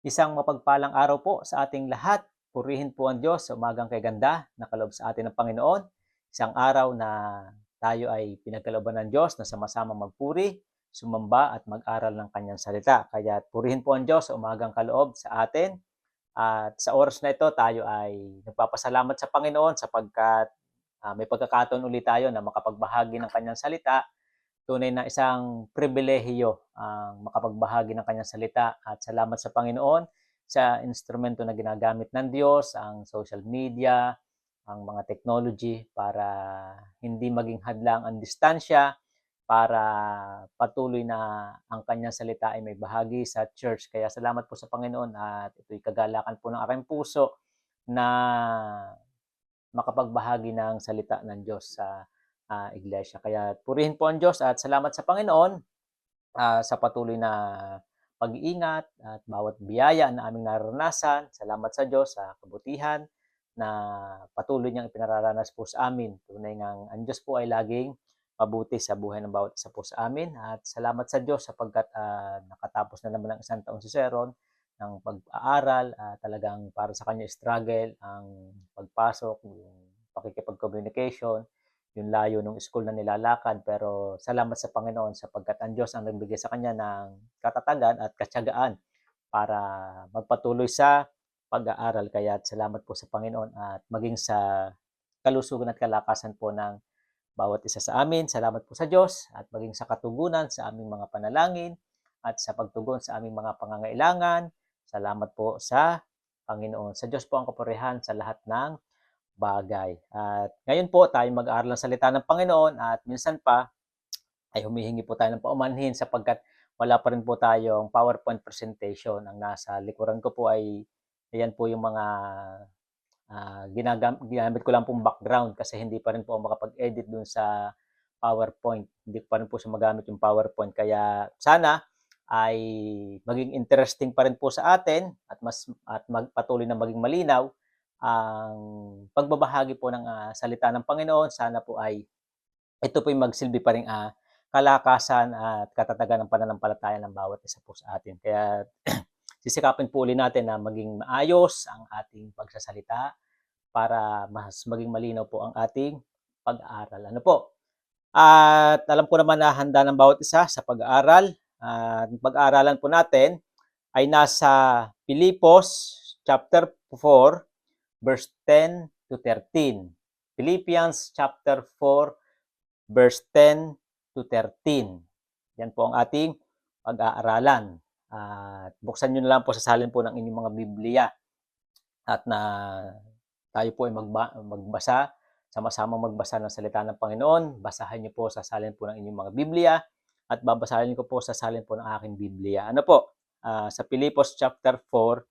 Isang mapagpalang araw po sa ating lahat. Purihin po ang Diyos sa umagang kay ganda na kaloob sa atin ng Panginoon. Isang araw na tayo ay pinagkalooban ng Diyos na sama-sama magpuri, sumamba at mag-aral ng kanyang salita. Kaya purihin po ang Diyos sa umagang kaloob sa atin. At sa oras na ito, tayo ay nagpapasalamat sa Panginoon sapagkat may pagkakataon ulit tayo na makapagbahagi ng kanyang salita. Tunay na isang pribilehiyo ang makapagbahagi ng kanyang salita at salamat sa Panginoon sa instrumento na ginagamit ng Diyos, ang social media, ang mga technology para hindi maging hadlang ang distansya, para patuloy na ang kanyang salita ay may bahagi sa church. Kaya salamat po sa Panginoon at ito'y kagalakan po ng aking puso na makapagbahagi ng salita ng Diyos sa iglesia. Kaya purihin po ang Diyos at salamat sa Panginoon sa patuloy na pag-iingat at bawat biyaya na aming nararanasan. Salamat sa Diyos sa kabutihan na patuloy niyang ipinararanas po sa amin. Tunay ngang ang Diyos po ay laging mabuti sa buhay ng bawat isa po sa amin. At salamat sa Diyos sapagkat nakatapos na naman ang isang taon si Seron ng pag-aaral. Talagang para sa kanya struggle ang pagpasok, yung pakikipag-communication, yung layo ng school na nilalakad. Pero salamat sa Panginoon sapagkat ang Diyos ang nagbigay sa kanya ng katatagan at katyagaan para magpatuloy sa pag-aaral. Kaya salamat po sa Panginoon at maging sa kalusugan at kalakasan po ng bawat isa sa amin. Salamat po sa Diyos at maging sa katugunan sa aming mga panalangin at sa pagtugon sa aming mga pangangailangan. Salamat po sa Panginoon. Sa Diyos po ang kapurihan sa lahat ng bagay. At ngayon po tayo mag-aaral ng salita ng Panginoon at minsan pa ay humihingi po tayo ng paumanhin sapagkat wala pa rin po tayong PowerPoint presentation. Ang nasa likuran ko po ay ayan po yung mga ginamit ko lang pong background kasi hindi pa rin po makapag-edit dun sa PowerPoint. Hindi pa rin po siya magamit yung PowerPoint. Kaya sana ay maging interesting pa rin po sa atin at patuloy na maging malinaw ang pagbabahagi po ng salita ng Panginoon. Sana po ay ito po yung magsilbi pa rin kalakasan at katatagan ng pananampalataya ng bawat isa po sa atin. Kaya sisikapin po ulit natin na maging maayos ang ating pagsasalita para mas maging malinaw po ang ating pag-aaral. Ano po? At alam ko naman na handa ng bawat isa sa pag-aaral. Pag-aaralan po natin ay nasa Pilipos chapter 4 verse 10 to 13. Philippians chapter 4 verse 10 to 13. Yan po ang ating pag-aaralan. Buksan nyo na lang po, sasalin po ng inyong mga Biblia at na tayo po ay magbasa, sama-sama magbasa ng salita ng Panginoon. Basahin nyo po, sasalin po ng inyong mga Biblia at babasahin ko po, sasalin po ng aking Biblia. Ano po? Sa Pilipos chapter 4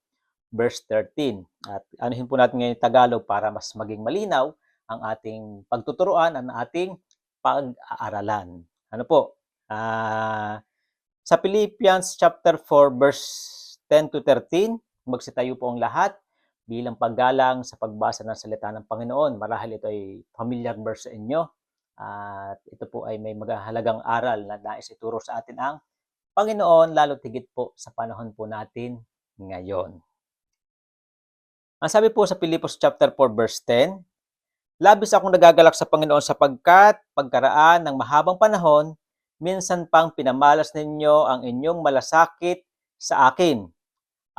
verse 13. At anuhin po natin ngayon Tagalog para mas maging malinaw ang ating pagtuturuan, ang ating pag-aaralan. Ano po? Sa Philippians chapter 4 verse 10 to 13, magsitayo po ang lahat bilang paggalang sa pagbasa ng salita ng Panginoon. Marahil ito ay familiar verse sa inyo. At ito po ay may magahalagang aral na nais ituro sa atin ang Panginoon, lalo tigit po sa panahon po natin ngayon. Ang sabi po sa Pilipos chapter 4 verse 10, labis akong nagagalak sa Panginoon sapagkat pagkaraan ng mahabang panahon, minsan pang pinamalas ninyo ang inyong malasakit sa akin.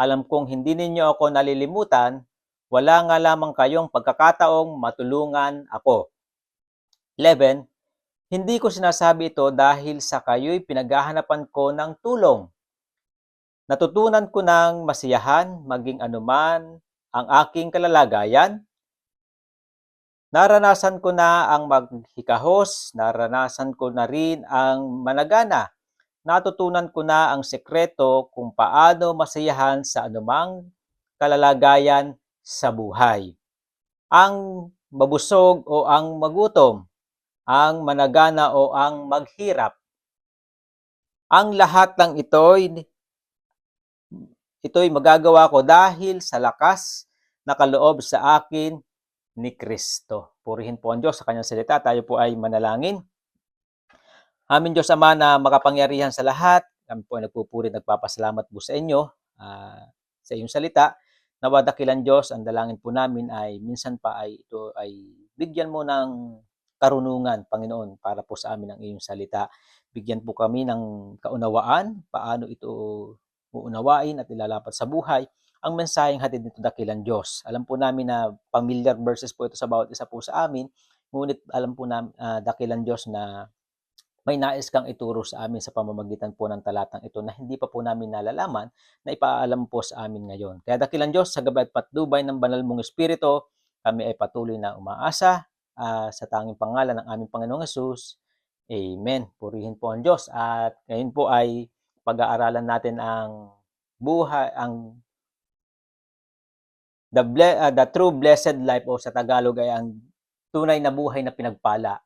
Alam kong hindi ninyo ako nalilimutan, wala nga lamang kayong pagkakataong matulungan ako. 11. Hindi ko sinasabi ito dahil sa kayo'y pinaghahanapan ko ng tulong. Natutunan ko ng masiyahan maging anuman ang aking kalalagayan. Naranasan ko na ang maghikahos, naranasan ko na rin ang managana. Natutunan ko na ang sekreto kung paano masiyahan sa anumang kalalagayan sa buhay. Ang mabusog o ang magutom, ang managana o ang maghirap. Ang lahat ng ito'y magagawa ko dahil sa lakas na kaloob sa akin ni Kristo. Purihin po ang Diyos sa kanyang salita. Tayo po ay manalangin. Amin Diyos Ama na makapangyarihan sa lahat, kami po ay nagpupuri, nagpapasalamat po sa inyo sa iyong salita. Nawa dakilang Diyos, ang dalangin po namin ay minsan pa ay ito ay bigyan mo ng karunungan, Panginoon, para po sa amin ang iyong salita. Bigyan po kami ng kaunawaan, paano ito uunawain at ilalapat sa buhay ang mensaheng hatid nito dakilang Diyos. Alam po namin na familiar verses po ito sa bawat isa po sa amin, ngunit alam po namin dakilang Diyos na may nais kang ituro sa amin sa pamamagitan po ng talatang ito na hindi pa po namin nalalaman na ipaalam po sa amin ngayon. Kaya dakilang Diyos, sa gabay at patnubay ng banal mong Espiritu, kami ay patuloy na umaasa sa tanging pangalan ng aming Panginoong Hesus. Amen. Purihin po ang Diyos. At ngayon po ay pag-aaralan natin ang buhay, ang the true blessed life, o sa Tagalog ay ang tunay na buhay na pinagpala.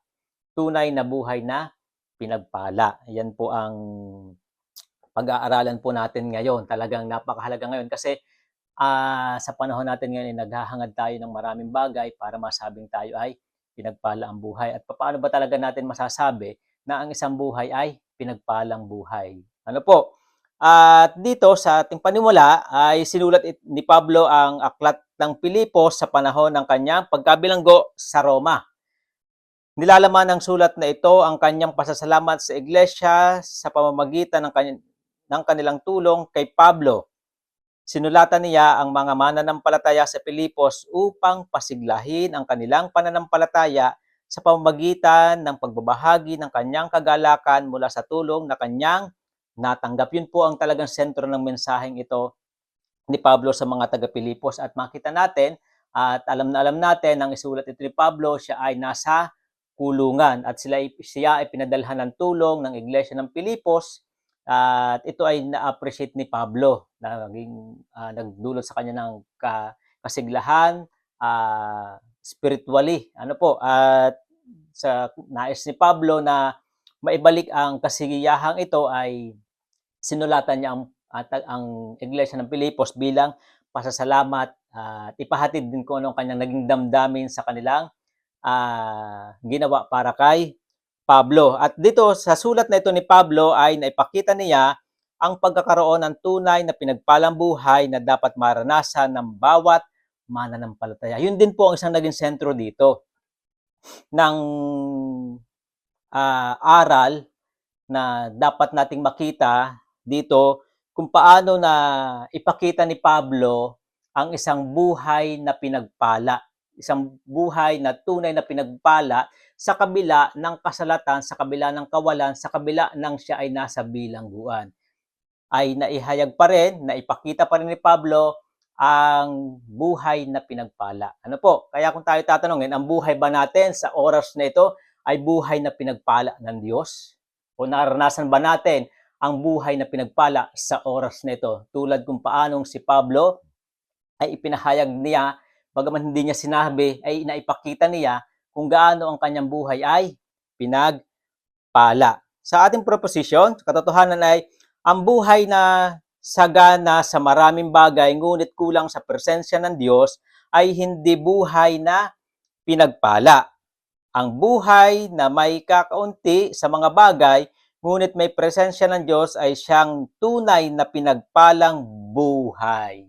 Tunay na buhay na pinagpala. Yan po ang pag-aaralan po natin ngayon. Talagang napakahalaga ngayon kasi sa panahon natin ngayon naghahangad tayo ng maraming bagay para masabing tayo ay pinagpala ang buhay. At paano ba talaga natin masasabi na ang isang buhay ay pinagpalang buhay? Ano po? At dito sa ating panimula ay sinulat ni Pablo ang aklat ng Pilipos sa panahon ng kanyang pagkabilanggo sa Roma. Nilalaman ng sulat na ito ang kanyang pasasalamat sa iglesia sa pamamagitan ng kanilang tulong kay Pablo. Sinulatan niya ang mga mananampalataya sa Pilipos upang pasiglahin ang kanilang pananampalataya sa pamamagitan ng pagbabahagi ng kanyang kagalakan mula sa tulong na kanyang natanggap. Yun po ang talagang sentro ng mensaheng ito ni Pablo sa mga taga-Pilipos. At makita natin at alam natin nang isulat ito ni Pablo, siya ay nasa kulungan at siya ay pinadalhan ng tulong ng iglesia ng Pilipos. At ito ay na-appreciate ni Pablo na nagdulot sa kanya ng kasiglahan spiritually. Ano po? At sa nais ni Pablo na maibalik ang kasigiyahang ito ay sinulatan niya ang iglesia ng Pilipos bilang pasasalamat at ipahatid din kung anong kanyang naging damdamin sa kanilang ginawa para kay Pablo. At dito sa sulat na ito ni Pablo ay naipakita niya ang pagkakaroon ng tunay na pinagpalang buhay na dapat maranasan ng bawat mananampalataya. Yun din po ang isang naging sentro dito ng aral na dapat nating makita dito kung paano na ipakita ni Pablo ang isang buhay na pinagpala. Isang buhay na tunay na pinagpala sa kabila ng kasalatan, sa kabila ng kawalan, sa kabila ng siya ay nasa bilangguan. Ay naihayag pa rin, naipakita pa rin ni Pablo ang buhay na pinagpala. Ano po? Kaya kung tayo tatanungin, ang buhay ba natin sa oras na ito ay buhay na pinagpala ng Diyos? O naranasan ba natin ang buhay na pinagpala sa oras na ito? Tulad kung paanong si Pablo ay ipinahayag niya, bagaman hindi niya sinabi, ay naipakita niya kung gaano ang kanyang buhay ay pinagpala. Sa ating proposition, katotohanan ay ang buhay na sagana sa maraming bagay ngunit kulang sa presensya ng Diyos ay hindi buhay na pinagpala. Ang buhay na may kakaunti sa mga bagay ngunit may presensya ng Diyos ay siyang tunay na pinagpalang buhay.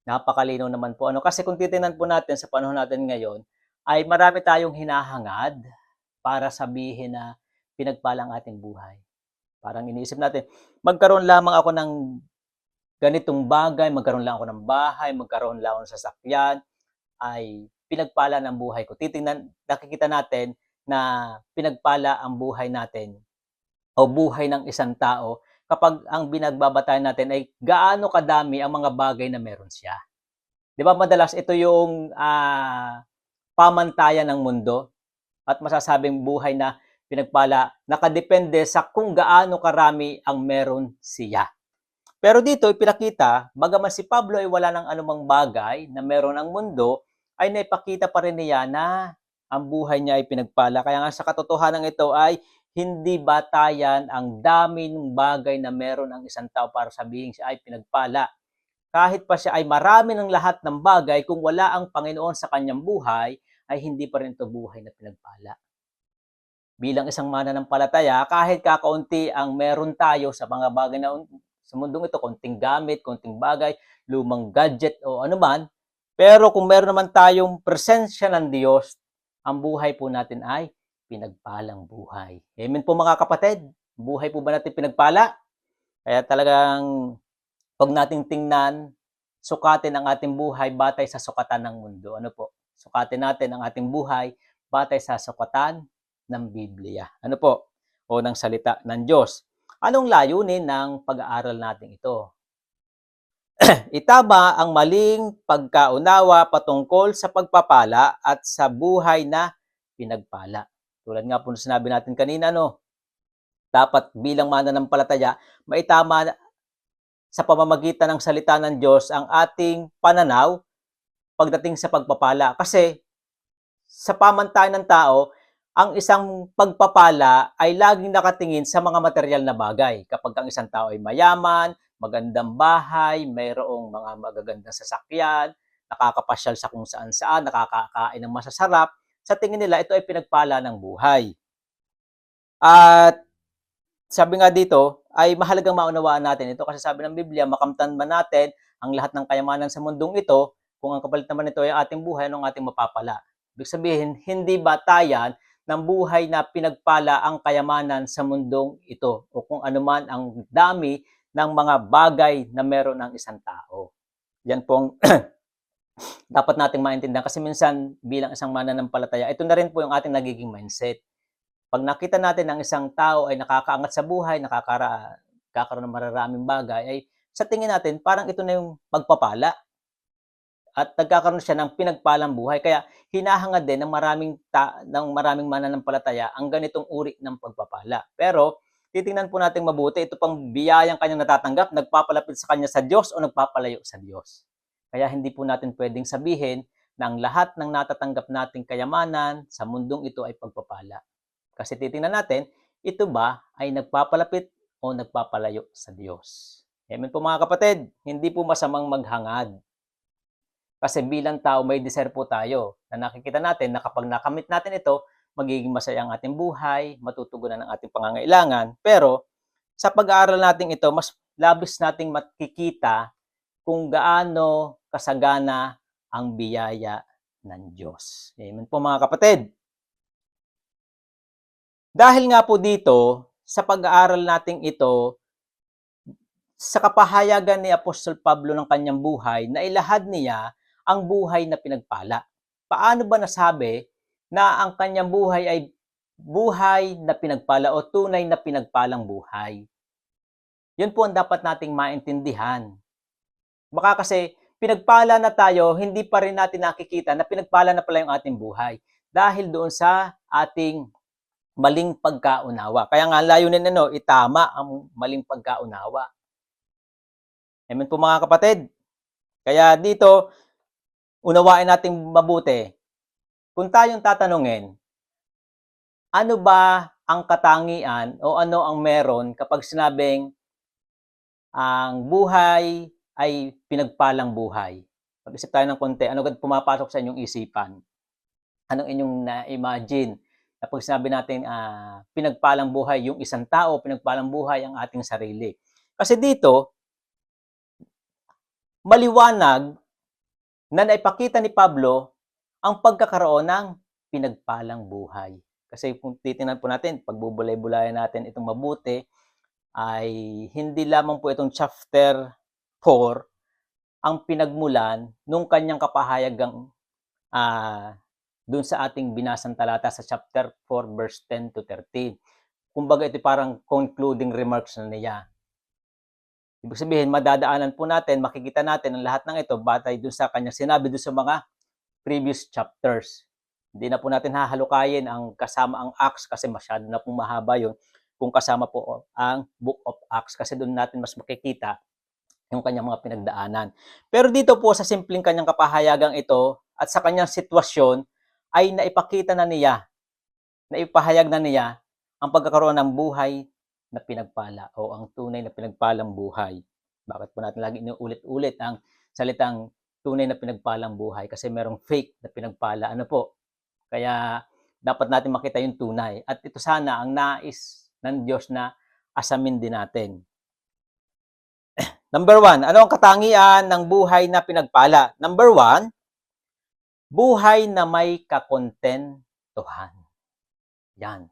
Napakalinaw naman po. Kasi kung titingnan po natin sa panahon natin ngayon, ay marami tayong hinahangad para sabihin na pinagpalang ating buhay. Parang iniisip natin, magkaroon lamang ako ng ganitong bagay, magkaroon lang ako ng bahay, magkaroon lang ako ng sasakyan, ay pinagpala ng buhay ko. Nakikita natin na pinagpala ang buhay natin o buhay ng isang tao kapag ang binagbabatayan natin ay gaano kadami ang mga bagay na meron siya. Di ba madalas ito yung pamantayan ng mundo at masasabing buhay na pinagpala, nakadepende sa kung gaano karami ang meron siya. Pero dito ipinakita, bagaman si Pablo ay wala ng anumang bagay na meron ang mundo, ay naipakita pa rin niya na ang buhay niya ay pinagpala. Kaya nga sa katotohanan ito ay hindi batayan ang dami ng bagay na meron ang isang tao para sabihin siya ay pinagpala. Kahit pa siya ay marami ng lahat ng bagay, kung wala ang Panginoon sa kanyang buhay, ay hindi pa rin ito buhay na pinagpala. Bilang isang mananampalataya, kahit kakaunti ang meron tayo sa mga bagay na Sa mundong ito, konting gamit, konting bagay, lumang gadget o anuman. Pero kung meron naman tayong presensya ng Diyos, ang buhay po natin ay pinagpalang buhay. Amen po mga kapatid. Buhay po ba natin pinagpala? Kaya talagang huwag nating tingnan, sukatin ang ating buhay batay sa sukatan ng mundo. Ano po? Sukatin natin ang ating buhay batay sa sukatan ng Biblia. Ano po? O ng salita ng Diyos. Anong layunin ng pag-aaral natin ito? Itama ang maling pagkaunawa patungkol sa pagpapala at sa buhay na pinagpala. Tulad nga po sinabi natin kanina, no? Dapat bilang mananampalataya, maitama sa pamamagitan ng salita ng Diyos ang ating pananaw pagdating sa pagpapala. Kasi sa pamantayan ng tao, ang isang pagpapala ay laging nakatingin sa mga material na bagay. Kapag ang isang tao ay mayaman, magandang bahay, mayroong mga magagandang sasakyan, nakakapasyal sa kung saan-saan, nakakakain ng masasarap, sa tingin nila ito ay pinagpala ng buhay. At sabi nga dito, ay mahalagang maunawaan natin ito kasi sabi ng Biblia, makamtan man natin ang lahat ng kayamanan sa mundong ito, kung ang kapalit naman ito ay ating buhay, anong ating mapapala? Ibig sabihin, hindi batayan ng buhay na pinagpala ang kayamanan sa mundong ito o kung anuman ang dami ng mga bagay na meron ng isang tao. Yan pong dapat nating maintindihan kasi minsan bilang isang mananampalataya, ito na rin po yung ating nagiging mindset. Pag nakita natin ang isang tao ay nakakaangat sa buhay, nakakaroon ng mararaming bagay, ay sa tingin natin, parang ito na yung pagpapala. At nagkakaroon siya ng pinagpalang buhay. Kaya hinahangad din ng maraming mananampalataya ang ganitong uri ng pagpapala. Pero titingnan po natin mabuti, ito pang biyayang kanyang natatanggap, nagpapalapit sa kanya sa Diyos o nagpapalayo sa Diyos. Kaya hindi po natin pwedeng sabihin na ang lahat ng natatanggap nating kayamanan sa mundong ito ay pagpapala. Kasi titingnan natin, ito ba ay nagpapalapit o nagpapalayo sa Diyos? Amen po mga kapatid, hindi po masamang maghangad. Kasi bilang tao, may desire po tayo na nakikita natin na kapag nakamit natin ito, magiging masaya ang ating buhay, matutugunan ang ating pangangailangan. Pero sa pag-aaral natin ito, mas labis nating makikita kung gaano kasagana ang biyaya ng Diyos. Amen po mga kapatid. Dahil nga po dito, sa pag-aaral natin ito, sa kapahayagan ni Apostol Pablo ng kanyang buhay, nailahad niya ang buhay na pinagpala. Paano ba nasabi na ang kanyang buhay ay buhay na pinagpala o tunay na pinagpalang buhay? Yun po ang dapat nating maintindihan. Baka kasi pinagpala na tayo, hindi pa rin natin nakikita na pinagpala na pala yung ating buhay dahil doon sa ating maling pagkaunawa. Kaya nga layunin itama ang maling pagkaunawa. Amen po mga kapatid. Kaya dito, unawain natin mabuti. Kung tayong tatanungin, ano ba ang katangian o ano ang meron kapag sinabing ang buhay ay pinagpalang buhay? Pag-isip tayo ng konti, ano agad pumapasok sa inyong isipan? Anong inyong na-imagine? Kapag sinabi natin pinagpalang buhay yung isang tao, pinagpalang buhay ang ating sarili. Kasi dito, maliwanag na naipakita ni Pablo ang pagkakaroon ng pinagpalang buhay. Kasi kung titingnan po natin, pagbubulay-bulayan natin itong mabuti, ay hindi lamang po itong chapter 4 ang pinagmulan nung kanyang kapahayagang dun sa ating binasang talata sa chapter 4 verse 10 to 13. Kumbaga ito parang concluding remarks na niya. Ibig sabihin, madadaanan po natin, makikita natin ang lahat ng ito batay dun sa kanyang sinabi dun sa mga previous chapters. Hindi na po natin hahalukayin ang kasama ang Acts kasi masyado na pong mahaba yun kung kasama po ang Book of Acts kasi doon natin mas makikita yung kanyang mga pinagdaanan. Pero dito po sa simpleng kanyang kapahayagang ito at sa kanyang sitwasyon ay naipakita na niya, naipahayag na niya ang pagkakaroon ng buhay na pinagpala o ang tunay na pinagpalang buhay. Bakit po natin lagi inuulit-ulit ang salitang tunay na pinagpalang buhay kasi merong fake na pinagpala. Ano po? Kaya dapat natin makita yung tunay. At ito sana ang nais ng Diyos na asamin din natin. Number 1, ano ang katangian ng buhay na pinagpala? Number 1, buhay na may kakontentuhan. Yan.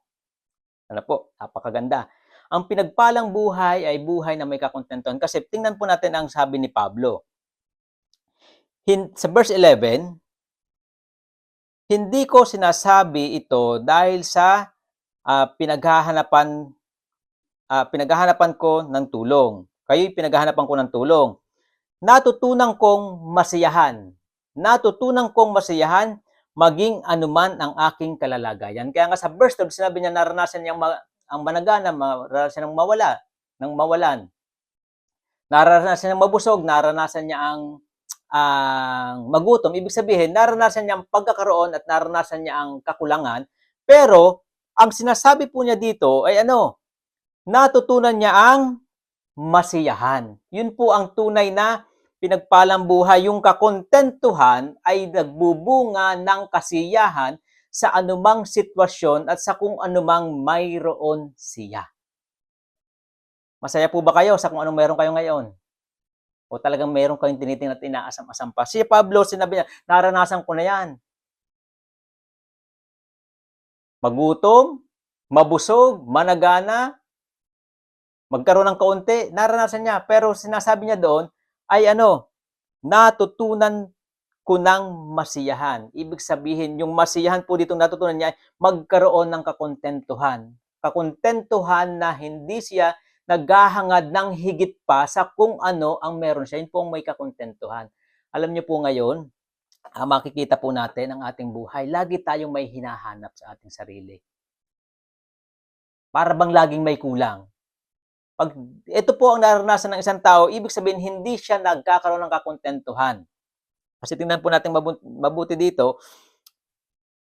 Ano po? Napakaganda. Ang pinagpalang buhay ay buhay na may kakontentuhan. Kasi tingnan po natin ang sabi ni Pablo. Sa verse 11, hindi ko sinasabi ito dahil sa pinaghahanapan ko ng tulong. Kayo'y pinaghahanapan ko ng tulong. Natutunan kong masiyahan maging anuman ang aking kalalagayan. Kaya nga sa verse 12, sinabi niya naranasan niyang ang managana, naranasan niyang mawalan. Naranasan niyang mabusog, naranasan niya ang magutom. Ibig sabihin, naranasan niya ang pagkakaroon at naranasan niya ang kakulangan. Pero, ang sinasabi po niya dito ay natutunan niya ang masiyahan. Yun po ang tunay na pinagpalang buhay. Yung kakontentuhan ay nagbubunga ng kasiyahan sa anumang sitwasyon at sa kung anumang mayroon siya. Masaya po ba kayo sa kung anong mayroon kayo ngayon? O talagang mayroon kayong tinitingnan at inaasam-asam pa? Si Pablo, sinabi niya, naranasan ko na yan. Magutom, mabusog, managana, magkaroon ng kaunti, naranasan niya. Pero sinasabi niya doon ay natutunan ko ng masiyahan. Ibig sabihin, yung masiyahan po dito natutunan niya ay magkaroon ng kakontentuhan. Kakontentuhan na hindi siya naghahangad ng higit pa sa kung ano ang meron siya. Yun po ang may kakontentuhan. Alam niyo po ngayon, makikita po natin ang ating buhay. Lagi tayong may hinahanap sa ating sarili. Para bang laging may kulang. Pag ito po ang naranasan ng isang tao, ibig sabihin hindi siya nagkakaroon ng kakontentuhan. Kasi tingnan po natin mabuti dito,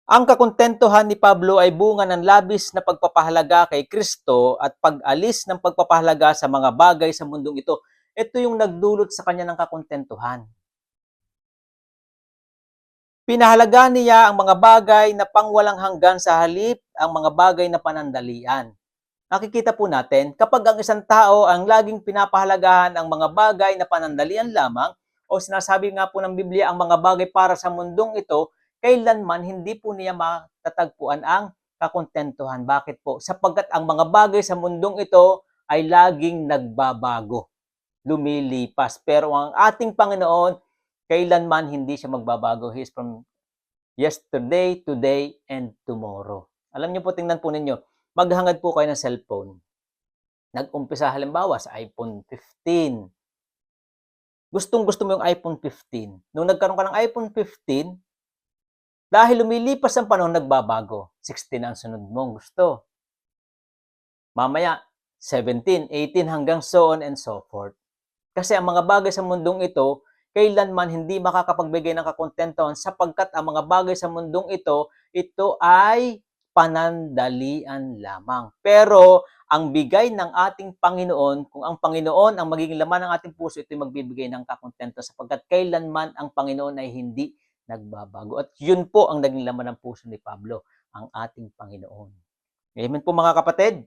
ang kakontentuhan ni Pablo ay bunga ng labis na pagpapahalaga kay Kristo at pag-alis ng pagpapahalaga sa mga bagay sa mundong ito. Ito yung nagdulot sa kanya ng kakontentuhan. Pinahalaga niya ang mga bagay na pangwalang hanggan sa halip ang mga bagay na panandalian. Nakikita po natin, kapag ang isang tao ang laging pinapahalagahan ang mga bagay na panandalian lamang, o sinasabi nga po ng Biblia ang mga bagay para sa mundong ito, kailanman hindi po niya matatagpuan ang kakontentuhan. Bakit po? Sapagkat ang mga bagay sa mundong ito ay laging nagbabago, lumilipas. Pero ang ating Panginoon, kailanman hindi siya magbabago. He is from yesterday, today, and tomorrow. Alam niyo po, tingnan po ninyo, maghangad po kayo ng cellphone. Nag-umpisa halimbawa sa iPhone 15. Gustong-gusto mo yung iPhone 15. Nung nagkaroon ka ng iPhone 15, dahil lumilipas ang panahon, nagbabago. 16 ang sunod mong gusto. Mamaya, 17, 18 hanggang so on and so forth. Kasi ang mga bagay sa mundong ito, kailanman hindi makakapagbigay ng kakontentuhan sapagkat ang mga bagay sa mundong ito ay panandalian lamang. Pero ang bigay ng ating Panginoon, kung ang Panginoon ang magiging laman ng ating puso, ito ay magbibigay ng kakontento sapagkat kailanman ang Panginoon ay hindi nagbabago. At yun po ang naging laman ng puso ni Pablo, ang ating Panginoon. Amen po mga kapatid.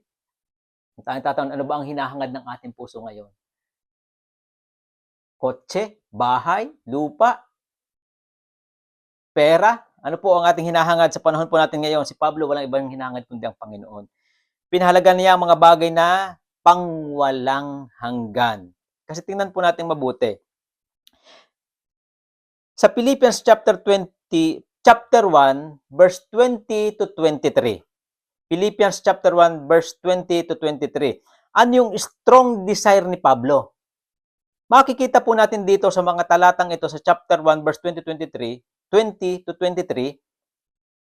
Tayong tatanong, ano ba ang hinahangad ng ating puso ngayon? Kotse, bahay, lupa, pera? Ano po ang ating hinahangad sa panahon po natin ngayon? Si Pablo, walang ibang hinahangad kundi ang Panginoon. Pinahalagan niya ang mga bagay na pangwalang hanggan. Kasi tingnan po natin mabuti. Sa Philippians chapter 1, verse 20 to 23. Philippians chapter 1, verse 20 to 23. Ano yung strong desire ni Pablo? Makikita po natin dito sa mga talatang ito sa chapter 1, verse 20 to 23,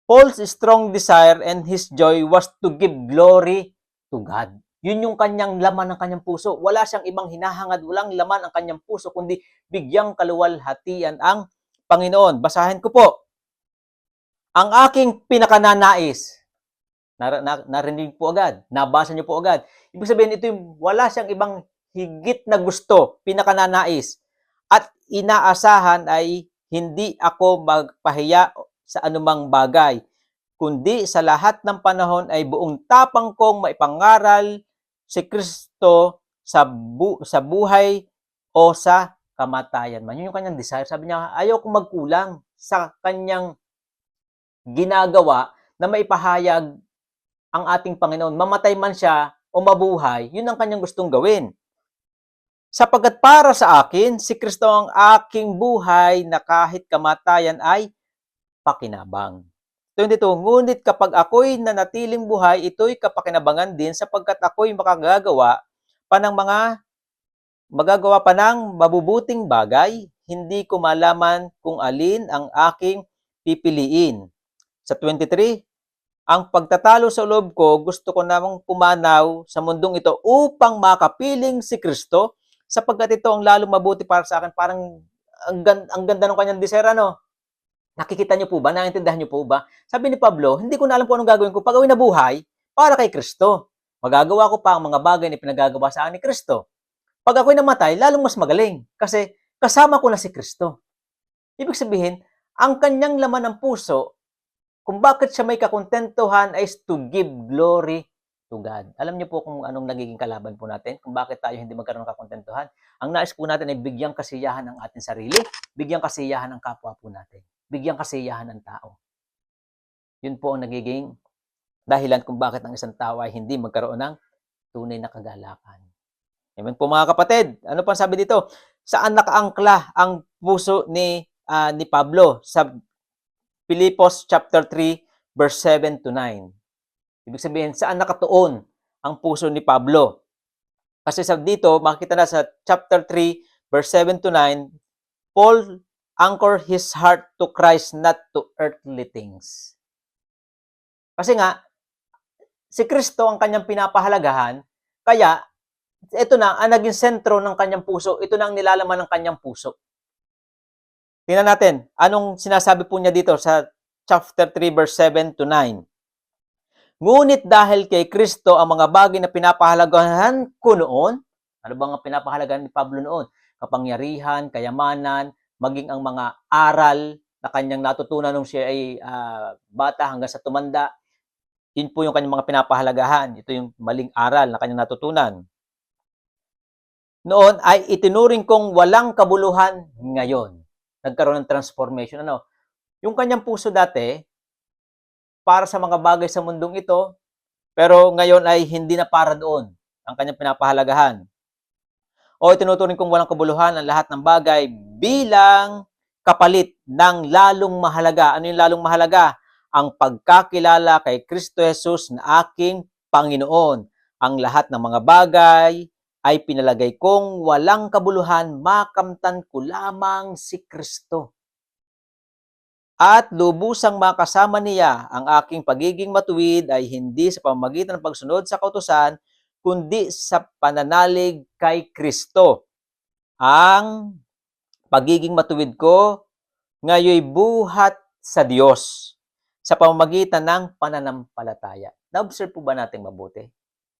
Paul's strong desire and his joy was to give glory to God. Yun yung kanyang laman ng kanyang puso. Wala siyang ibang hinahangad, walang laman ang kanyang puso, kundi bigyang kaluwalhatian ang Panginoon. Basahin ko po. Ang aking pinakananais, narinig po agad, nabasa niyo po agad. Ibig sabihin, ito yung wala siyang ibang higit na gusto, pinakananais. At inaasahan ay hindi ako magpahiya sa anumang bagay, kundi sa lahat ng panahon ay buong tapang kong maipangaral si Kristo sa buhay o sa kamatayan man. Yun yung kanyang desire. Sabi niya, ayaw kong magkulang sa kanyang ginagawa na maipahayag ang ating Panginoon. Mamatay man siya o mabuhay, yun ang kanyang gustong gawin. Sapagkat para sa akin, si Kristo ang aking buhay na kahit kamatayan ay pakinabang. 22. Ngunit kapag ako'y nanatiling buhay, ito'y kapakinabangan din sapagkat ako'y magagawa pa ng mabubuting bagay, hindi ko malaman kung alin ang aking pipiliin. Sa 23, ang pagtatalo sa loob ko, gusto ko namang pumanaw sa mundong ito upang makapiling si Kristo sapagkat ito ang lalong mabuti para sa akin. Parang ang ganda ng kanyang desire, ano? Nakikita niyo po ba? Naintindihan niyo po ba? Sabi ni Pablo, hindi ko na alam kung anong gagawin ko. Pag ako'y nabuhay, para kay Kristo. Magagawa ko pa ang mga bagay na pinagagawa sa akin ni Kristo. Pag ako'y namatay, lalong mas magaling. Kasi kasama ko na si Kristo. Ibig sabihin, ang kanyang laman ng puso, kung bakit siya may kakontentuhan is to give glory to God. Alam niyo po kung anong nagiging kalaban po natin, kung bakit tayo hindi magkaroon ng kakontentuhan. Ang nais po natin ay bigyang kasiyahan ng ating sarili, bigyang kasiyahan ng kapwa po natin, bigyang kasiyahan ng tao. Yun po ang nagiging dahilan kung bakit ang isang tao ay hindi magkaroon ng tunay na kagalakan. Amen po mga kapatid. Ano pa sabi dito? Saan nakaangkla ang puso ni Pablo? Sa Filipos chapter 3 verse 7 to 9. Ibig sabihin, saan nakatuon ang puso ni Pablo? Kasi sa dito, makikita na sa chapter 3 verse 7 to 9, Paul anchor his heart to Christ, not to earthly things. Kasi nga, si Kristo ang kanyang pinapahalagahan, kaya ito na ang naging sentro ng kanyang puso, ito na ang nilalaman ng kanyang puso. Tingnan natin, anong sinasabi po niya dito sa chapter 3 verse 7 to 9. Ngunit dahil kay Kristo ang mga bagay na pinapahalagahan ko noon, ano bang ang pinapahalagahan ni Pablo noon? Kapangyarihan, kayamanan, maging ang mga aral na kanyang natutunan nung siya ay bata hanggang sa tumanda. Yun po yung kanyang mga pinapahalagahan. Ito yung maling aral na kanyang natutunan. Noon ay itinuring kong walang kabuluhan ngayon. Nagkaroon ng transformation. Ano? Yung kanyang puso dati, para sa mga bagay sa mundong ito, pero ngayon ay hindi na para doon ang kanyang pinapahalagahan. O itinuturing kong walang kabuluhan ang lahat ng bagay bilang kapalit ng lalong mahalaga. Ano yung lalong mahalaga? Ang pagkakilala kay Kristo Jesus na aking Panginoon. Ang lahat ng mga bagay ay pinalagay kong walang kabuluhan, makamtan ko lamang si Kristo. At lubusang makasama niya ang aking pagiging matuwid ay hindi sa pamamagitan ng pagsunod sa kautusan, kundi sa pananalig kay Kristo. Ang pagiging matuwid ko ngayoy buhat sa Diyos sa pamamagitan ng pananampalataya. Na-observe po ba natin mabuti?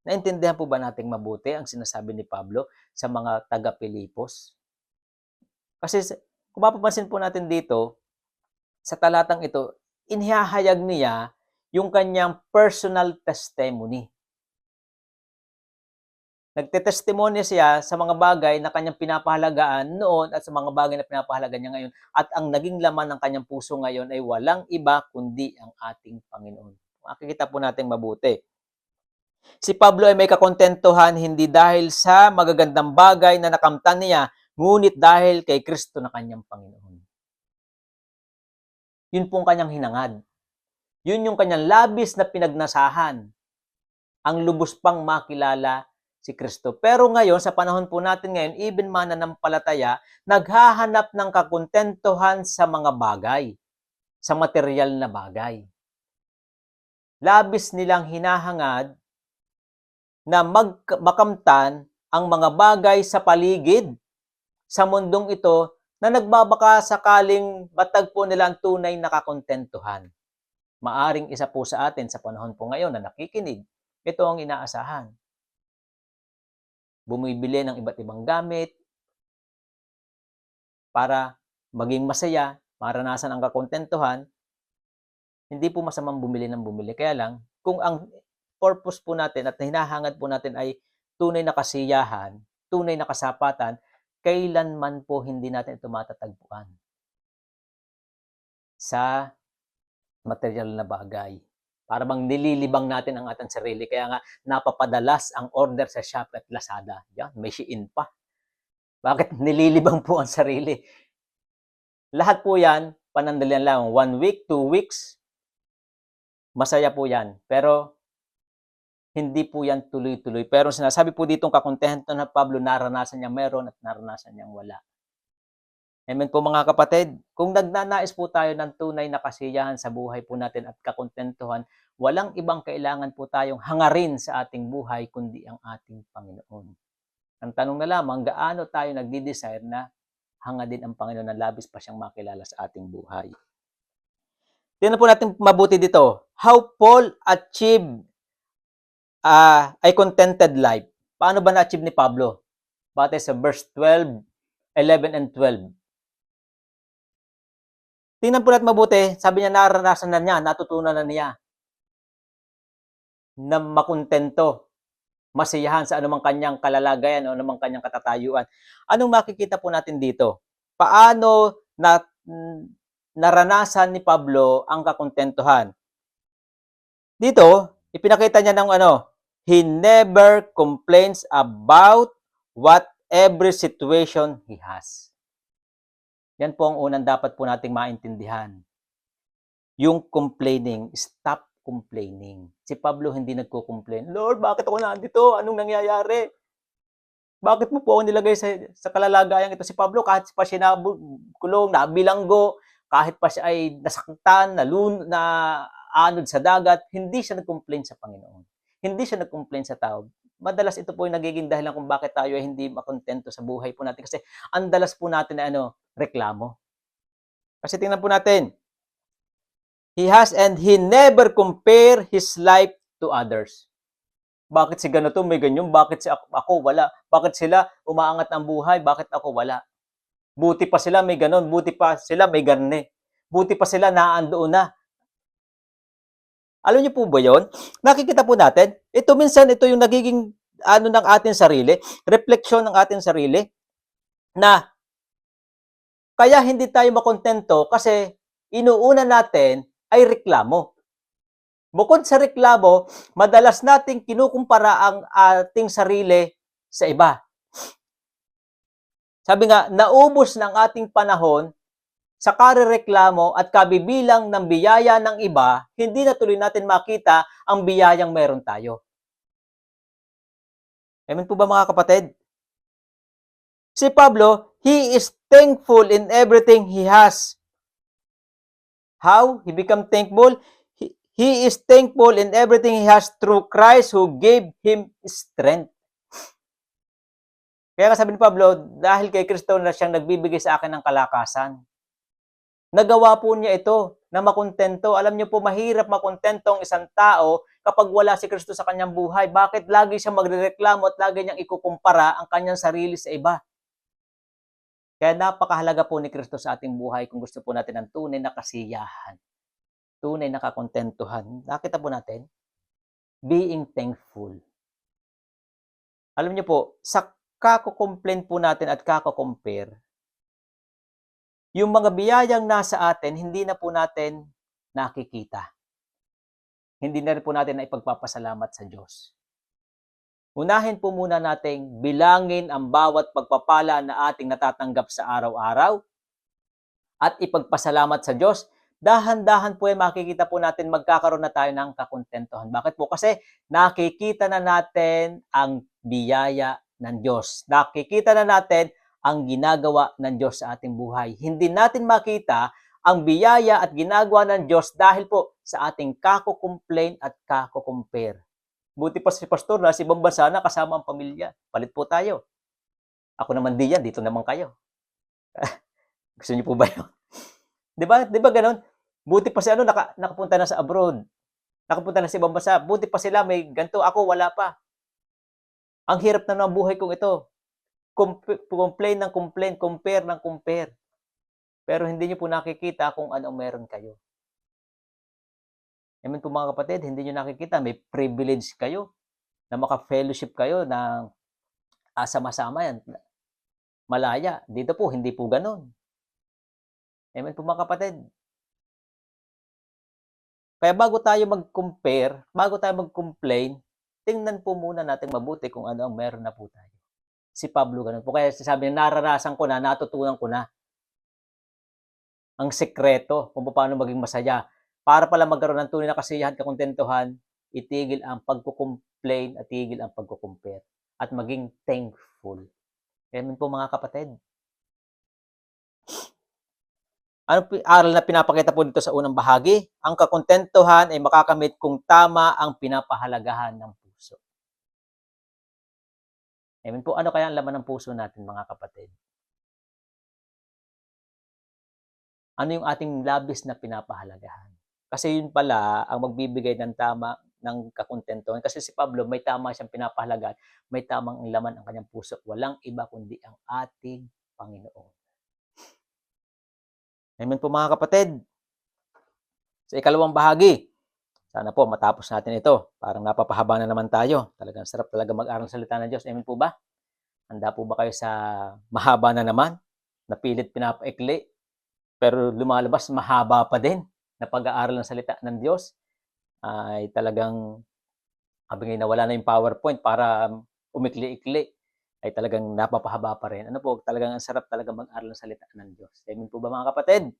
Naintindihan po ba natin mabuti ang sinasabi ni Pablo sa mga taga-Pilipos? Kasi kung mapapansin po natin dito, sa talatang ito, inihahayag niya yung kanyang personal testimony. Nagtetestimonya siya sa mga bagay na kanyang pinapahalagaan noon at sa mga bagay na pinapahalagaan niya ngayon. At ang naging laman ng kanyang puso ngayon ay walang iba kundi ang ating Panginoon. Makikita po natin mabuti. Si Pablo ay may kakontentuhan hindi dahil sa magagandang bagay na nakamtan niya, ngunit dahil kay Kristo na kanyang Panginoon. Yun pong kanyang hinangad. Yun yung kanyang labis na pinagnasahan. Ang lubos pang makilala si Kristo. Pero ngayon, sa panahon po natin ngayon, even mananampalataya, naghahanap ng kakontentuhan sa mga bagay, sa material na bagay. Labis nilang hinahangad na makamtan ang mga bagay sa paligid sa mundong ito na nagbabaka sakaling matagpo nila ang tunay na kakontentuhan. Maaring isa po sa atin sa panahon po ngayon na nakikinig, ito ang inaasahan. Bumibili ng iba't ibang gamit para maging masaya, maranasan ang kakontentuhan, hindi po masamang bumili ng bumili. Kaya lang, kung ang purpose po natin at hinahangad po natin ay tunay na kasiyahan, tunay na kasapatan, kailanman po hindi natin ito matatagpuan sa material na bagay. Para bang nililibang natin ang ating sarili. Kaya nga, napapadalas ang order sa Shopee at Lazada. Yan, may Shein pa. Bakit nililibang po ang sarili? Lahat po yan, panandalian lang. 1 week, 2 weeks, masaya po yan. Pero, hindi po yan tuloy-tuloy. Pero sinasabi po ditong kakuntehan na Pablo, naranasan niya meron at naranasan niyang wala. Amen po mga kapatid. Kung nagnanais po tayo ng tunay na kasiyahan sa buhay po natin at kakontentuhan, walang ibang kailangan po tayong hangarin sa ating buhay kundi ang ating Panginoon. Ang tanong na lamang, gaano tayo nagdi-desire na hanga din ang Panginoon na labis pa siyang makilala sa ating buhay. Tingnan po natin mabuti dito. How Paul achieved a contented life. Paano ba na-achieve ni Pablo? Batay sa verse 12, 11 and 12. Tingnan po natin mabuti, sabi niya naranasan na niya, natutunan na niya na makontento, masiyahan sa anumang kanyang kalalagayan o anumang kanyang katatayuan. Anong makikita po natin dito? Paano naranasan ni Pablo ang kakontentuhan? Dito, ipinakita niya ng he never complains about whatever situation he has. Yan po ang unang dapat po nating maintindihan. Yung complaining, stop complaining. Si Pablo hindi nagko-complain. Lord, bakit ako nandito? Anong nangyayari? Bakit mo po ako nilagay sa kalalagayan ito? Si Pablo, kahit pa siya nakulong, nabilanggo, kahit pa siya ay nasaktan, naanod sa dagat, hindi siya nag-complain sa Panginoon. Hindi siya nag-complain sa tao. Madalas ito po yung nagiging dahilan kung bakit tayo ay hindi makontento sa buhay po natin. Kasi ang dalas po natin na reklamo. Kasi tingnan po natin. He never compare his life to others. Bakit si ganito may ganyan? Bakit si ako wala? Bakit sila umaangat ang buhay? Bakit ako wala? Buti pa sila may ganon. Buti pa sila may ganne. Buti pa sila naandoon na. Alam niyo po ba yon? Nakikita po natin, ito yung nagiging ng ating sarili, refleksyon ng ating sarili, na kaya hindi tayo makontento kasi inuuna natin ay reklamo. Bukod sa reklamo, madalas nating kinukumpara ang ating sarili sa iba. Sabi nga, naubos ng ating panahon sa karereklamo at kabibilang ng biyaya ng iba, hindi na tuloy natin makita ang biyayang meron tayo. Amen po ba mga kapatid? Si Pablo, he is thankful in everything he has. How? He become thankful? He is thankful in everything he has through Christ who gave him strength. Kaya sabi ni Pablo, dahil kay Kristo na siyang nagbibigay sa akin ng kalakasan. Nagawa po niya ito na makontento. Alam niyo po, mahirap makontento ang isang tao kapag wala si Kristo sa kanyang buhay. Bakit lagi siyang magrereklamo at lagi niyang ikukumpara ang kanyang sarili sa iba? Kaya napakahalaga po ni Kristo sa ating buhay kung gusto po natin ng tunay na kasiyahan, tunay na kakontentuhan. Nakita po natin, being thankful. Alam niyo po, sa kako-complain po natin at kako-compare, yung mga biyayang nasa atin, hindi na po natin nakikita. Hindi na rin po natin na ipagpapasalamat sa Diyos. Unahin po muna nating bilangin ang bawat pagpapala na ating natatanggap sa araw-araw at ipagpasalamat sa Diyos. Dahan-dahan po ay makikita po natin magkakaroon na tayo ng kakontentuhan. Bakit po? Kasi nakikita na natin ang biyaya ng Diyos. Nakikita na natin ang ginagawa ng Diyos sa ating buhay. Hindi natin makita ang biyaya at ginagawa ng Diyos dahil po sa ating kako-complain at kako-compare. Buti pa si pastor na si ibang bansa na kasama ang pamilya. Palit po tayo. Ako naman di yan, dito naman kayo. Gusto niyo po ba yun? Di ba ganon? Buti pa si nakapunta na sa abroad. Nakapunta na sa ibang bansa. Buti pa sila may ganito. Ako wala pa. Ang hirap na ng buhay kong ito. Complain ng complain, compare ng compare. Pero hindi niyo po nakikita kung anong meron kayo. Amen po mga kapatid, hindi niyo nakikita, may privilege kayo na maka-fellowship kayo na sama-sama yan. malaya. Dito po, hindi po gano'n. Amen po mga kapatid. Kaya bago tayo mag-compare, bago tayo mag-complain, tingnan po muna natin mabuti kung ano ang meron na po tayo. Si Pablo ganun po. Kaya sabi niya, naranasan ko na, natutunan ko na ang sekreto kung paano maging masaya. Para pala magkaroon ng tunay na kasiyahan, kakontentuhan, itigil ang pagko-complain at itigil ang pagko-compare at maging thankful. Amen po mga kapatid. Ano aral na pinapakita po dito sa unang bahagi? Ang kakontentuhan ay makakamit kung tama ang pinapahalagahan ng puso. Amen po. Ano kaya ang laman ng puso natin mga kapatid? Ano yung ating labis na pinapahalagahan? Kasi yun pala ang magbibigay ng tama ng kakontentuhan. Kasi si Pablo, may tama siyang pinapahalagahan, may tamang laman ang kanyang puso. Walang iba kundi ang ating Panginoon. Amen po mga kapatid. Sa ikalawang bahagi, sana po matapos natin ito. Parang napapahaba na naman tayo. Talagang sarap talaga mag-aral ng salita ng Diyos. Amen po ba? Handa po ba kayo sa mahaba na naman? Napilit pinapaikli, pero lumalabas mahaba pa din na pag-aaral ng salita ng Diyos. Ay talagang habang nawala na yung PowerPoint para umikli-ikli, ay talagang napapahaba pa rin. Ano po, talagang ang sarap talaga mag-aral ng salita ng Diyos. Amen po ba mga kapatid?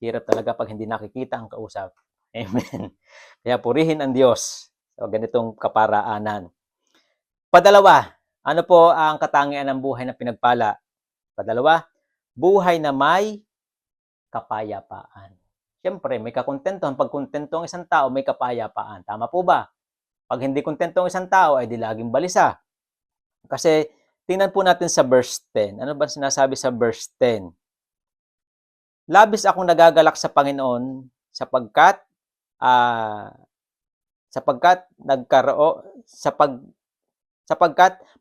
Hirap talaga pag hindi nakikita ang kausap. Amen. Kaya purihin ang Diyos sa ganitong kaparaanan. Padalawa, ano po ang katangian ng buhay na pinagpala? Padalawa, buhay na may kapayapaan. Siyempre, may kakontentuhan. Pag kontento ang isang tao, may kapayapaan. Tama po ba? Pag hindi kontento ang isang tao, ay di laging balisa. Kasi, tingnan po natin sa verse 10. Ano ba sinasabi sa verse 10? Labis akong nagagalak sa Panginoon sapagkat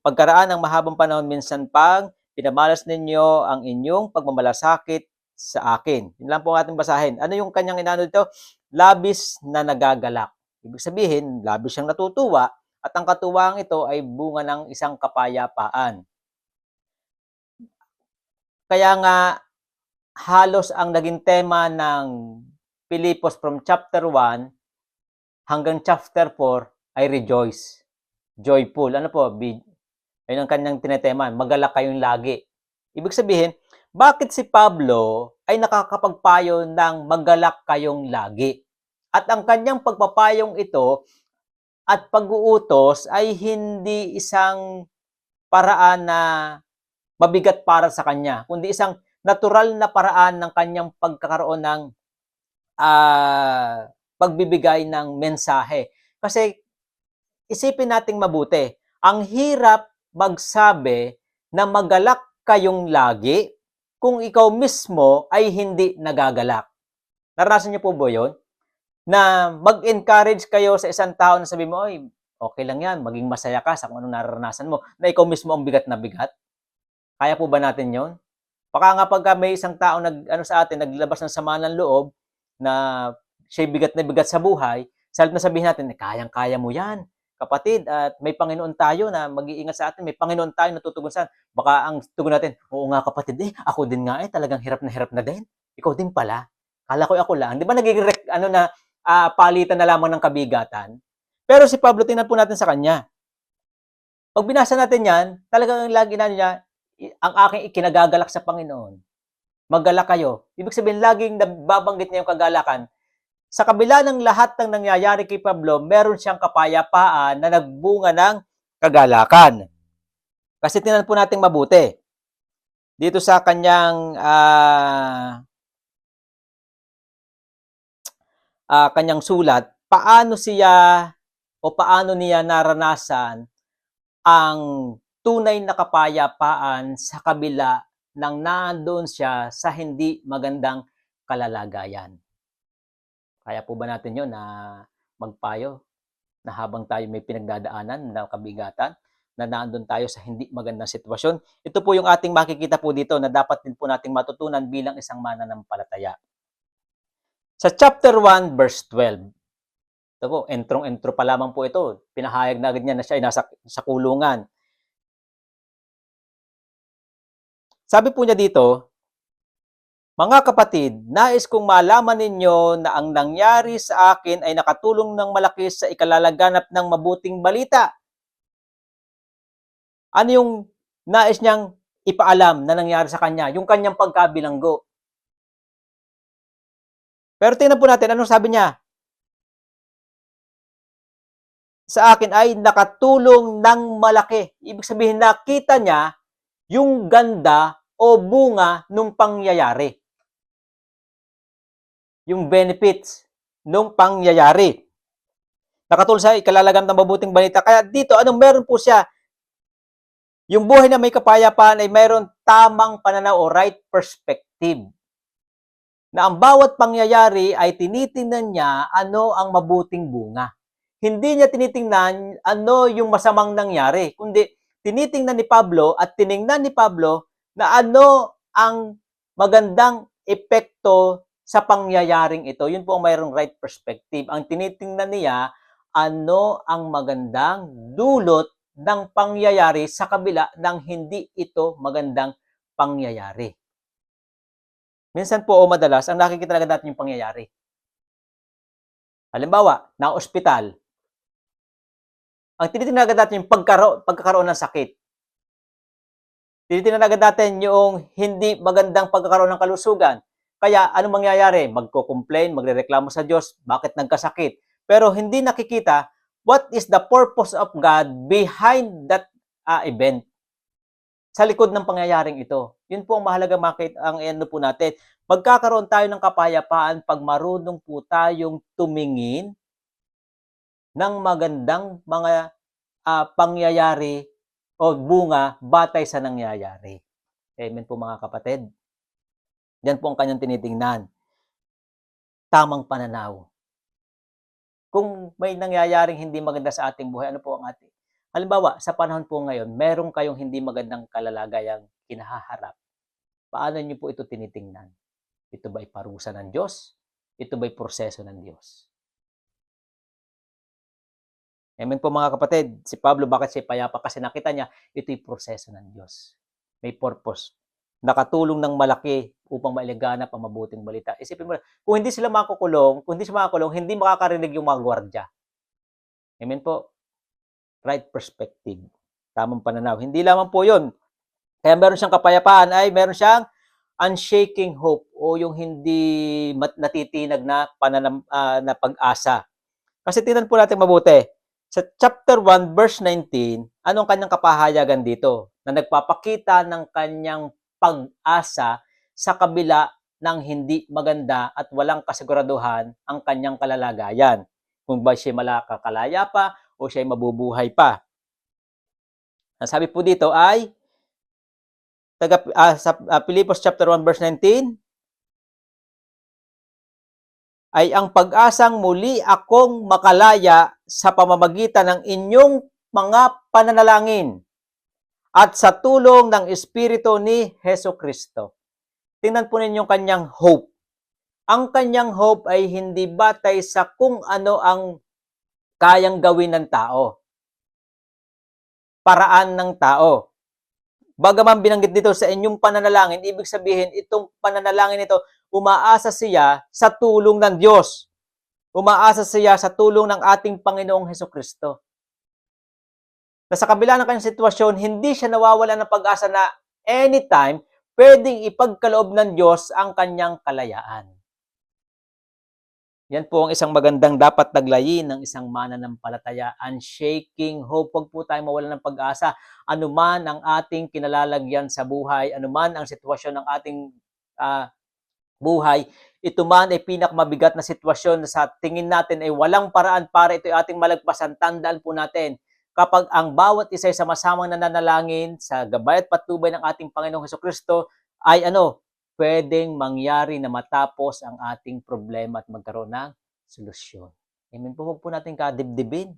pagkaraan ng mahabang panahon minsan pang pinamalas ninyo ang inyong pagmamalasakit sa akin. Yun lang po ang ating basahin. Ano yung kanyang inano dito? Labis na nagagalak. Ibig sabihin, labis siyang natutuwa at ang katuwang ito ay bunga ng isang kapayapaan. Kaya nga, halos ang naging tema ng Pilipos from chapter 1 hanggang chapter 4 ay rejoice. Joyful. Ano po? Ayun ang kanyang tinetema. Magalak kayong lagi. Ibig sabihin, bakit si Pablo ay nakakapagpayo ng magalak kayong lagi? At ang kanyang pagpapayong ito at pag-uutos ay hindi isang paraan na mabigat para sa kanya, kundi isang natural na paraan ng kanyang pagkakaroon ng pagbibigay ng mensahe. Kasi isipin nating mabuti, ang hirap magsabi na magalak kayong lagi kung ikaw mismo ay hindi nagagalak. Naranasan niyo po ba yun? Na mag-encourage kayo sa isang tao na sabi mo, "Oy, okay lang yan, maging masaya ka sa kung anong nararanasan mo," na ikaw mismo ang bigat na bigat. Kaya po ba natin yon? Baka nga pagka may isang tao sa atin, naglabas ng sama ng loob, na siya'y bigat na bigat sa buhay, sa halip na sabihin natin, kayang-kaya mo yan, kapatid, at may Panginoon tayo na mag-iingat sa atin, may Panginoon tayo na tutugon sa atin. Baka ang tugon natin, oo nga kapatid, ako din nga talagang hirap na din. Ikaw din pala. Kala ko ako lang. Di ba nagiging palitan na lamang ng kabigatan? Pero si Pablo, tingnan po natin sa kanya. Pag binasa natin yan, talagang lagi na niya, ang aking ikinagagalak sa Panginoon. Magalak kayo. Ibig sabihin, laging nababanggit niya yung kagalakan. Sa kabila ng lahat ng nangyayari kay Pablo, meron siyang kapayapaan na nagbunga ng kagalakan. Kasi tingnan po natin mabuti. Dito sa kanyang kanyang sulat, paano niya naranasan ang tunay na kapayapaan sa kabila ng nandoon siya sa hindi magandang kalalagayan. Kaya po ba natin yun na magpayo na habang tayo may pinagdadaanan na kabigatan, na nandoon tayo sa hindi magandang sitwasyon? Ito po yung ating makikita po dito na dapat din po nating matutunan bilang isang mananampalataya. Sa chapter 1, verse 12, ito po, entrong-entro pa lamang po ito. Pinahayag na agad niya na siya ay nasa kulungan. Sabi po niya dito, mga kapatid, nais kong malaman ninyo na ang nangyari sa akin ay nakatulong ng malaki sa ikalalaganap ng mabuting balita. Ano yung nais niyang ipaalam na nangyari sa kanya? Yung kanyang pagkabilanggo. Pero tingnan po natin, anong sabi niya? Sa akin ay nakatulong ng malaki. Ibig sabihin, nakita niya yung ganda o bunga nung pangyayari. Yung benefits nung pangyayari. Nakatulong sa ikalalagan ng mabuting balita. Kaya dito, anong meron po siya? Yung buhay na may kapayapaan ay mayroon tamang pananaw o right perspective. Na ang bawat pangyayari ay tinitingnan niya ano ang mabuting bunga. Hindi niya tinitingnan ano yung masamang nangyari, kundi tinitingnan ni Pablo at tiningnan ni Pablo na ano ang magandang epekto sa pangyayaring ito. Yun po ang mayroong right perspective. Ang tinitingnan niya, ano ang magandang dulot ng pangyayari sa kabila ng hindi ito magandang pangyayari. Minsan po o madalas, ang nakikita talaga natin yung pangyayari. Halimbawa, na ospital, ang tinitingnan agad natin yung pagkakaroon ng sakit. Tinitingnan agad natin yung hindi magandang pagkakaroon ng kalusugan. Kaya anong mangyayari? Magko-complain, magrereklamo sa Diyos, bakit nagkasakit? Pero hindi nakikita what is the purpose of God behind that event. Sa likod ng pangyayaring ito. Yun po ang mahalaga makita ang ano po natin. Magkakaroon tayo ng kapayapaan pag marunong po tayong tumingin ng magandang mga pangyayari o bunga batay sa nangyayari. Amen po mga kapatid. Yan po ang kanyang tinitingnan. Tamang pananaw. Kung may nangyayaring hindi maganda sa ating buhay, ano po ang ating? Halimbawa, sa panahon po ngayon, meron kayong hindi magandang kalalagayang kinahaharap. Paano niyo po ito tinitingnan? Ito ba'y parusa ng Diyos? Ito ba'y proseso ng Diyos? Amen po mga kapatid. Si Pablo, bakit siya payapa? Kasi nakita niya, ito'y proseso ng Diyos. May purpose. Nakatulong ng malaki upang mailaganap ang mabuting balita. Isipin mo, kung hindi sila makukulong, hindi makakarinig yung mga gwardya. Amen po. Right perspective. Tamang pananaw. Hindi lamang po yun. Kaya meron siyang kapayapaan ay meron siyang unshaking hope o yung hindi natitinag na na pag-asa. Kasi tingnan po natin mabuti. Sa chapter 1 verse 19, anong kanyang kapahayagan dito? Na nagpapakita ng kanyang pag-asa sa kabila ng hindi maganda at walang kasiguraduhan ang kanyang kalalagayan. Kung ba siya malakakalaya pa o siya mabubuhay pa. Ang sabi po dito ay sa Pilipos chapter 1 verse 19, ay ang pag-asang muli akong makalaya sa pamamagitan ng inyong mga pananalangin at sa tulong ng Espiritu ni Heso Kristo. Tingnan po ninyo kanyang hope. Ang kanyang hope ay hindi batay sa kung ano ang kayang gawin ng tao. Paraan ng tao. Bagaman binanggit dito sa inyong pananalangin, ibig sabihin itong pananalangin ito, umaasa siya sa tulong ng Diyos. Umaasa siya sa tulong ng ating Panginoong Hesukristo. Na sa kabila ng kanyang sitwasyon, hindi siya nawawala ng pag-asa na anytime pwedeng ipagkaloob ng Diyos ang kanyang kalayaan. Yan po ang isang magandang dapat naglayin ng isang mananampalataya. Unshaking hope. Huwag po tayo mawalan ng pag-asa. Anuman ang ating kinalalagyan sa buhay, anuman ang sitwasyon ng ating buhay, ito man ay pinakamabigat na sitwasyon na sa tingin natin ay walang paraan para ito ay ating malagpasan. Tandaan po natin, kapag ang bawat isa ay sama-samang nananalangin sa gabay at patnubay ng ating Panginoong Hesukristo, ay pwedeng mangyari na matapos ang ating problema at magkaroon ng solusyon. Amen po, huwag po natin kadibdibin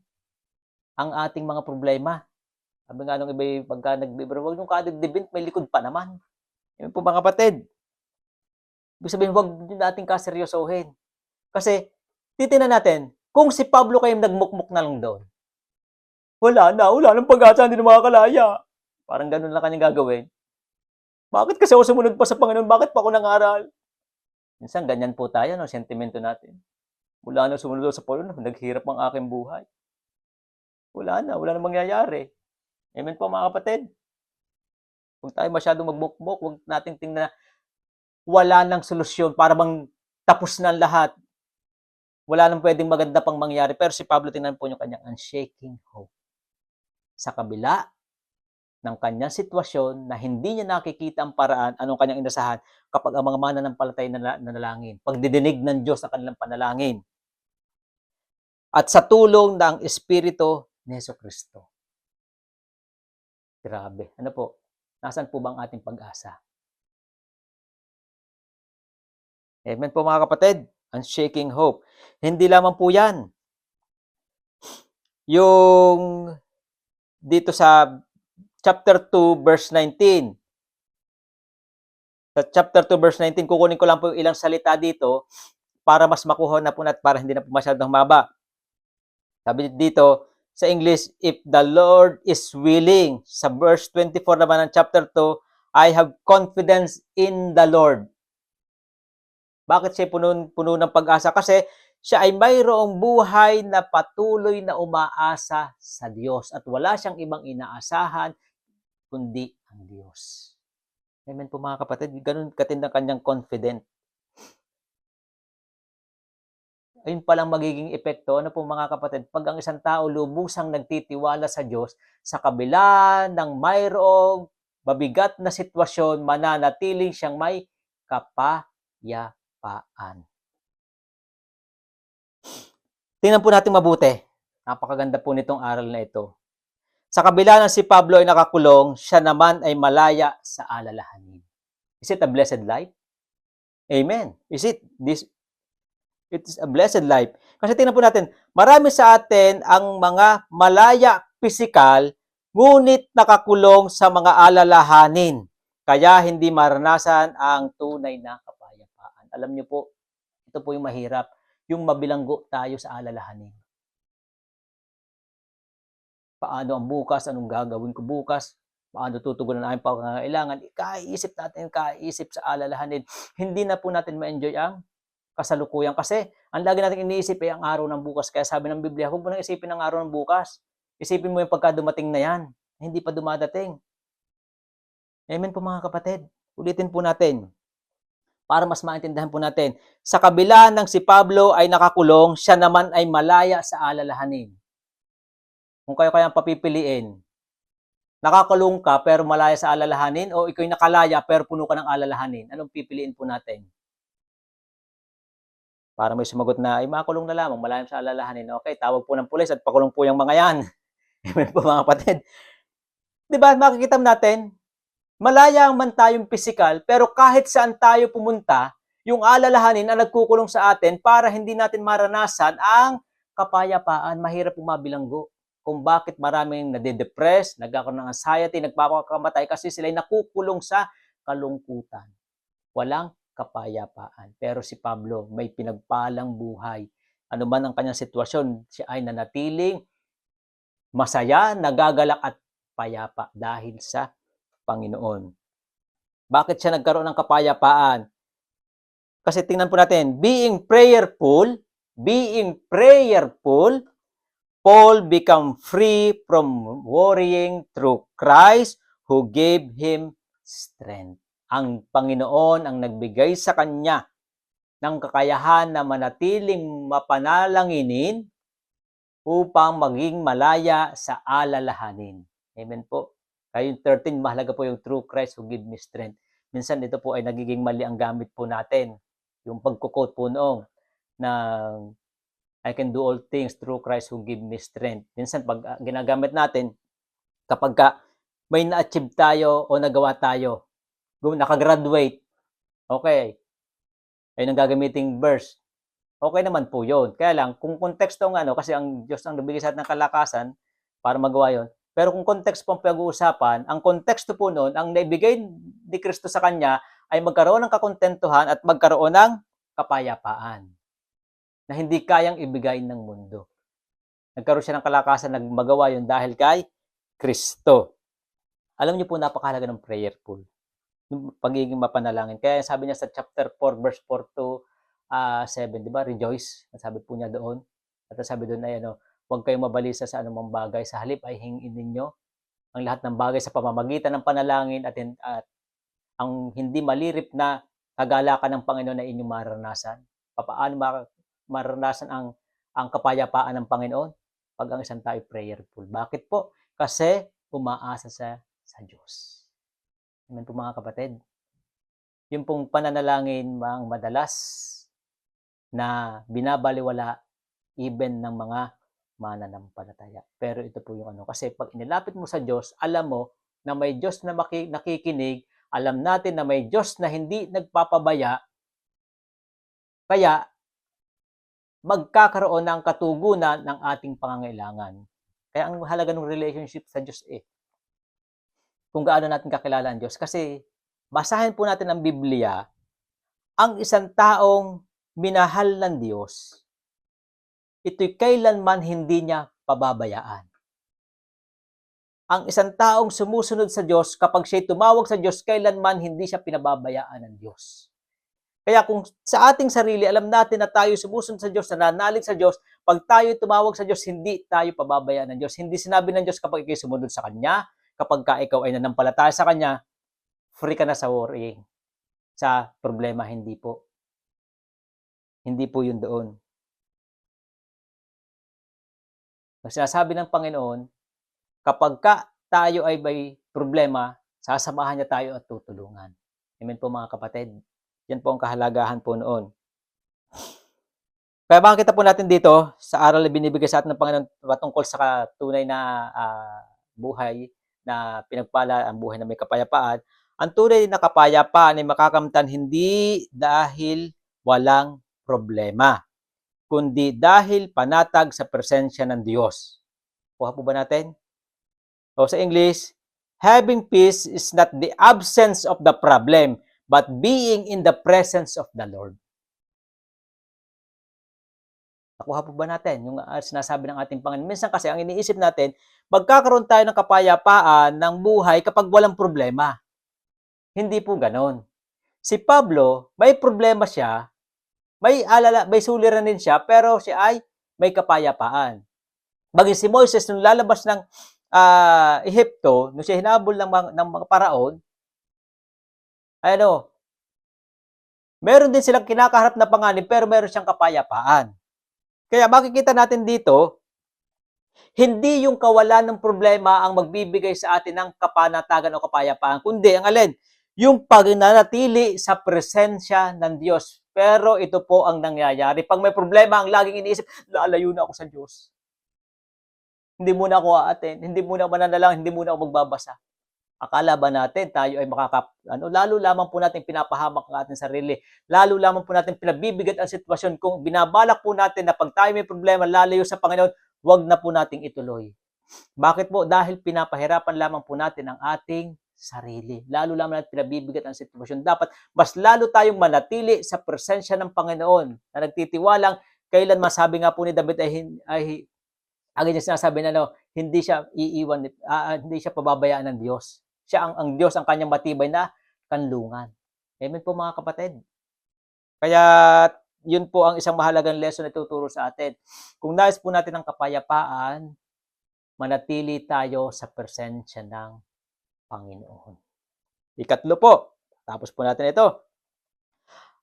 ang ating mga problema. Sabi nga nung iba, pagka nagbibiro, huwag nung kadibdibin, may likod pa naman. Amen po mga kapatid. Ibig sabihin, huwag natin kaseryosohin. Kasi, titingnan natin, kung si Pablo kayo nagmukmuk na lang doon, wala nang pag-asa, hindi na makakalaya. Parang ganun lang kanyang gagawin. Bakit kasi ako sumunod pa sa Panginoon? Bakit pa ako nangaral? Minsan ganyan po tayo, no, sentimento natin. Mula na sumunod sa Panginoon, naghirap ang aking buhay. Wala na mangyayari. Amen po mga kapatid. Huwag tayo masyadong magbukbok, huwag nating tingnan na wala nang solusyon para bang tapos na lahat. Wala nang pwedeng maganda pang mangyari. Pero si Pablo, tingnan po yung kanyang unshaking hope. Sa kabila ng kanyang sitwasyon na hindi niya nakikita ang paraan, anong kanyang inasahan kapag ang mga mananampalatay na nanalangin, pagdidinig ng Diyos sa kanilang panalangin, at sa tulong ng Espiritu ni Jesucristo. Grabe. Ano po? Nasaan po bang ating pag-asa? Amen po mga kapatid. Unshaking hope. Hindi lamang po yan. Yung dito sa chapter 2 verse 19. Sa chapter 2 verse 19, kukunin ko lang po yung ilang salita dito para mas makuha na po natin, para hindi na po masyadong maba. Sabi dito sa English, if the Lord is willing. Sa verse 24 naman ng chapter 2, I have confidence in the Lord. Bakit siya puno ng pag-asa? Kasi siya ay mayroong buhay na patuloy na umaasa sa Diyos at wala siyang ibang inaasahan kundi ang Diyos. Amen po mga kapatid. Ganun katindang kanyang confident. Ayun palang magiging epekto, ano po mga kapatid, pag ang isang tao lubusang nagtitiwala sa Diyos, sa kabila ng mayroong mabigat na sitwasyon, mananatiling siyang may kapayapaan. Tingnan po natin mabuti. Napakaganda po nitong aral na ito. Sa kabila ng si Pablo ay nakakulong, siya naman ay malaya sa alalahanin. Is it a blessed life? Amen. Is it this? It is a blessed life. Kasi tingnan po natin, marami sa atin ang mga malaya pisikal, ngunit nakakulong sa mga alalahanin. Kaya hindi maranasan ang tunay na kapayapaan. Alam niyo po, ito po yung mahirap, yung mabilanggo tayo sa alalahanin. Paano ang bukas? Anong gagawin ko bukas? Paano tutugunan ang aking pangangailangan? Kaiisip sa alalahanin. Hindi na po natin ma-enjoy ang kasalukuyan. Kasi ang lagi natin iniisip ay ang araw ng bukas. Kaya sabi ng Biblia, huwag mo nang isipin ang araw ng bukas. Isipin mo yung pagka dumating na yan. Hindi pa dumadating. Amen po mga kapatid. Ulitin po natin. Para mas maintindihan po natin. Sa kabila ng si Pablo ay nakakulong, siya naman ay malaya sa alalahanin. Kung kayo kayang papipiliin, nakakulong ka pero malaya sa alalahanin o ikaw'y nakalaya pero puno ka ng alalahanin, anong pipiliin po natin? Para may sumagot na, ay makulong na lamang, malayo sa alalahanin. Okay, tawag po ng pulis at pakulong po yung mga yan. Amen po mga kapatid. Diba, makikita natin, malaya man tayong pisikal, pero kahit saan tayo pumunta, yung alalahanin ang nagkukulong sa atin para hindi natin maranasan ang kapayapaan. Mahirap pong mabilanggo kung bakit maraming nade-depress, nagkakaroon ng anxiety, nagpapakamatay kasi sila'y nakukulong sa kalungkutan. Walang kapayapaan. Pero si Pablo may pinagpalang buhay. Ano man ang kanyang sitwasyon, siya ay nanatiling masaya, nagagalak at payapa dahil sa Panginoon. Bakit siya nagkaroon ng kapayapaan? Kasi tingnan po natin, being prayerful, Paul became free from worrying through Christ who gave him strength. Ang Panginoon ang nagbigay sa kanya ng kakayahan na manatiling mapanalanginin upang maging malaya sa alalahanin. Amen po. Kaya yung 13, mahalaga po yung through Christ who gave me strength. Minsan ito po ay nagiging mali ang gamit po natin. Yung pagkukot po noong ng I can do all things through Christ who give me strength. Minsan pag ginagamit natin, kapag may na-achieve tayo o nagawa tayo, nakagraduate, okay, ayun ang gagamiting verse. Okay naman po yun. Kaya lang, kung konteksto ng kasi ang Diyos ang nabigay sa atin ng kalakasan para magawa yon. Pero kung konteksto pong pag-uusapan, ang konteksto po noon, ang naibigay ni Kristo sa kanya ay magkaroon ng kakontentuhan at magkaroon ng kapayapaan na hindi kayang ibigay ng mundo. Nagkaroon siya ng kalakasan na magawa yun dahil kay Kristo. Alam niyo po, napakahalaga ng prayerful. yung pagiging mapanalangin. Kaya sabi niya sa chapter 4, verse 4 to 7, di ba? Rejoice. Sabi po niya doon. At sabi doon ay huwag kayong mabalisa sa anumang bagay. Sa halip ay hingin ninyo ang lahat ng bagay sa pamamagitan ng panalangin at ang hindi malirip na kagalakan ng Panginoon na inyong maranasan. Paano maranasan ang kapayapaan ng Panginoon? Pag ang isang tao prayerful. Bakit po? Kasi umaasa sa Diyos. Amen po mga kapatid. Yung pong pananalangin ang madalas na binabaliwala even ng mga mananampalataya. Pero ito po yung kasi pag inilapit mo sa Diyos, alam mo na may Diyos na nakikinig, alam natin na may Diyos na hindi nagpapabaya, kaya magkakaroon ng katugunan ng ating pangangailangan. Kaya ang halaga ng relationship sa Diyos kung gaano natin kakilala ang Diyos. Kasi basahin po natin ang Biblia, ang isang taong minahal ng Diyos, ito'y kailanman hindi niya pababayaan. Ang isang taong sumusunod sa Diyos, kapag siya'y tumawag sa Diyos, kailanman hindi siya pinababayaan ng Diyos. Kaya kung sa ating sarili, alam natin na tayo sumusunod sa Diyos, nananalig sa Diyos, pag tayo tumawag sa Diyos, hindi tayo pababayaan ng Diyos. Hindi sinabi ng Diyos kapag ikaw sumunod sa Kanya, kapag ikaw ay nanampalataya sa Kanya, free ka na sa worrying, sa problema. Hindi po. Hindi po yun doon. Ang sinasabi ng Panginoon, kapag tayo ay may problema, sasamahan niya tayo at tutulungan. Amen po mga kapatid. Yan po ang kahalagahan po noon. Kaya makikita po natin dito sa aral na binibigay sa atin ng Panginoon patungkol sa tunay na buhay na pinagpala, ang buhay na may kapayapaan. Ang tunay na kapayapaan ay makakamtan hindi dahil walang problema, kundi dahil panatag sa presensya ng Diyos. Kuha po ba natin? O sa English, having peace is not the absence of the problem, but being in the presence of the Lord. Nakuha po ba natin yung sinasabi ng ating Panginoon? Minsan kasi ang iniisip natin, magkakaroon tayo ng kapayapaan ng buhay kapag walang problema. Hindi po ganon. Si Pablo, may problema siya, may suliranin siya, pero siya ay may kapayapaan. Bagay si Moises, nung lalabas ng Ehipto, nung siya hinabol ng mga paraon, meron din silang kinakaharap na panganib, pero meron siyang kapayapaan. Kaya makikita natin dito, hindi yung kawalan ng problema ang magbibigay sa atin ng kapanatagan o kapayapaan, kundi ang alin? Yung pagnanatili sa presensya ng Diyos. Pero ito po ang nangyayari. Pag may problema, ang laging iniisip, lalayo na ako sa Diyos. Hindi muna ako aaten, hindi muna ako mananalangin, hindi muna ako magbabasa. Akala ba natin tayo ay lalo lamang po natin pinapahamak ang ating sarili. Lalo lamang po natin pinabibigat ang sitwasyon kung binabalak po natin na pag tayo may problema, lalayo sa Panginoon, wag na po nating ituloy. Bakit po? Dahil pinapahirapan lamang po natin ang ating sarili. Lalo lamang natin pinabibigat ang sitwasyon. Dapat mas lalo tayong manatili sa presensya ng Panginoon na nagtitiwalang kailan masabi nga po ni David ay ang sinasabi na hindi siya iiwan, hindi siya pababayaan ng Diyos. Siya ang Diyos, ang kanyang matibay na kanlungan. Amen po mga kapatid. Kaya yun po ang isang mahalagang lesson na tuturo sa atin. Kung nais po natin ang kapayapaan, manatili tayo sa presensya ng Panginoon. Ikatlo po, tapos po natin ito.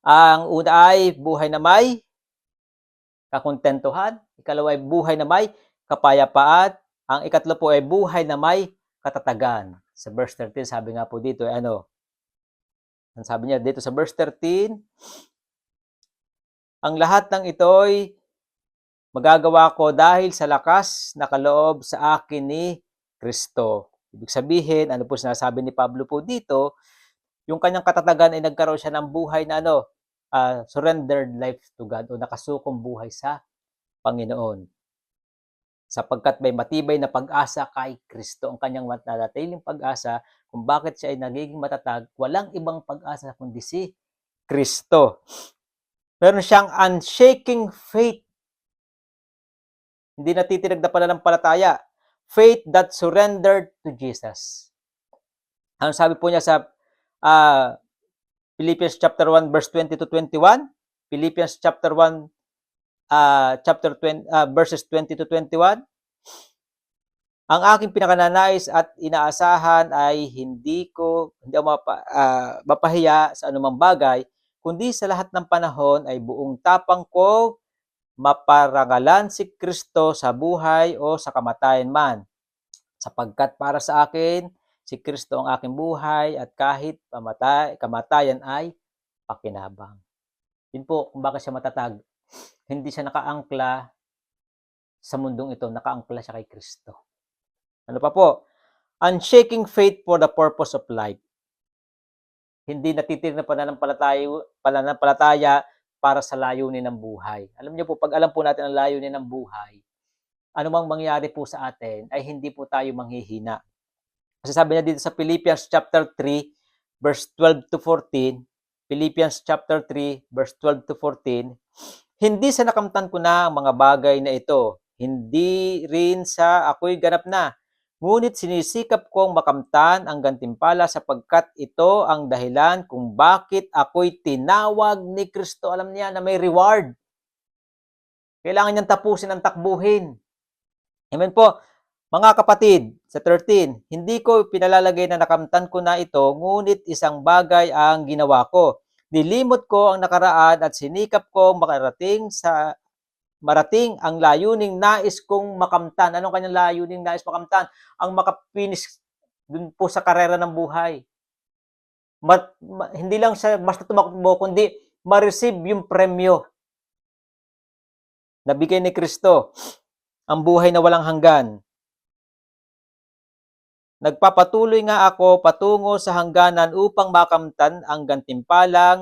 Ang una ay buhay na may kakontentuhan. Ikalawa ay buhay na may kapayapaan. Ang ikatlo po ay buhay na may katatagan. Sa verse 13, sabi nga po dito, ang sabi niya dito sa verse 13, ang lahat ng ito'y magagawa ko dahil sa lakas na kaloob sa akin ni Kristo. Ibig sabihin, ano po sinasabi ni Pablo po dito, yung kanyang katatagan ay nagkaroon siya ng buhay na surrendered life to God o nakasukong buhay sa Panginoon. Sapagkat may matibay na pag-asa kay Kristo. Ang kanyang mananatiling pag-asa kung bakit siya ay nagiging matatag, walang ibang pag-asa kundi si Kristo. Meron siyang unshaking faith. Hindi natitinag na pananampalataya. Faith that surrendered to Jesus. Ang sabi po niya sa Philippians chapter 1 verse 20 to 21, Philippians chapter 1 chapter 20 verses 20 to 21. Ang aking pinakananais at inaasahan ay hindi ako mapahiya sa anumang bagay, kundi sa lahat ng panahon ay buong tapang ko maparangalan si Kristo sa buhay o sa kamatayan man. Sapagkat para sa akin, si Kristo ang aking buhay at kahit kamatayan ay pakinabang. Yun po kung bakit siya matatag. Hindi siya nakaangkla sa mundong ito, nakaangkla siya kay Kristo. Ano pa po? Unshaking faith for the purpose of life. Hindi natitir na pananampalataya para sa layunin ng buhay. Alam niyo po, pag alam po natin ang layunin ng buhay, anumang mangyari po sa atin ay hindi po tayo manghihina. Kasi sabi niya dito sa Philippians chapter 3 verse 12 to 14, Philippians chapter 3 verse 12 to 14, hindi sa nakamtan ko na ang mga bagay na ito, hindi rin sa ako'y ganap na, ngunit sinisikap kong makamtan ang gantimpala sapagkat ito ang dahilan kung bakit ako'y tinawag ni Kristo. Alam niya na may reward. Kailangan niyang tapusin ang takbuhin. Amen po. Mga kapatid, sa 13, hindi ko pinalalagay na nakamtan ko na ito, ngunit isang bagay ang ginawa ko. Nilimot ko ang nakaraan at sinikap ko marating ang layuning nais kong makamtan. Anong kanyang layuning nais makamtan? Ang makapinis dun po sa karera ng buhay. Hindi lang siya basta tumakbo, kundi ma-receive yung premyo na bigay ni Kristo, ang buhay na walang hanggan. Nagpapatuloy nga ako patungo sa hangganan upang makamtan ang gantimpala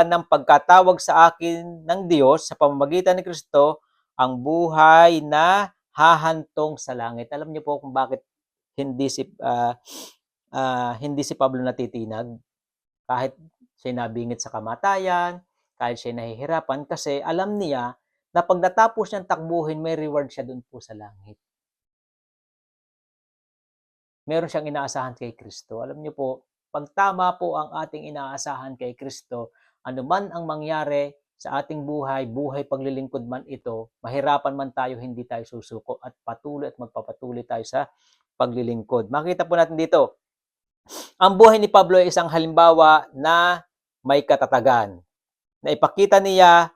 ng pagkatawag sa akin ng Diyos sa pamamagitan ni Kristo, ang buhay na hahantong sa langit. Alam niyo po kung bakit hindi si Pablo natitinag kahit siya nabingit sa kamatayan, kahit siya nahihirapan, kasi alam niya na pag natapos niyang takbuhin, may reward siya doon po sa langit. Meron siyang inaasahan kay Kristo. Alam niyo po, pag tama po ang ating inaasahan kay Kristo, anuman ang mangyari sa ating buhay paglilingkod man ito, mahirapan man tayo, hindi tayo susuko at patuloy at magpapatuloy tayo sa paglilingkod. Makita po natin dito, ang buhay ni Pablo ay isang halimbawa na may katatagan. Naipakita niya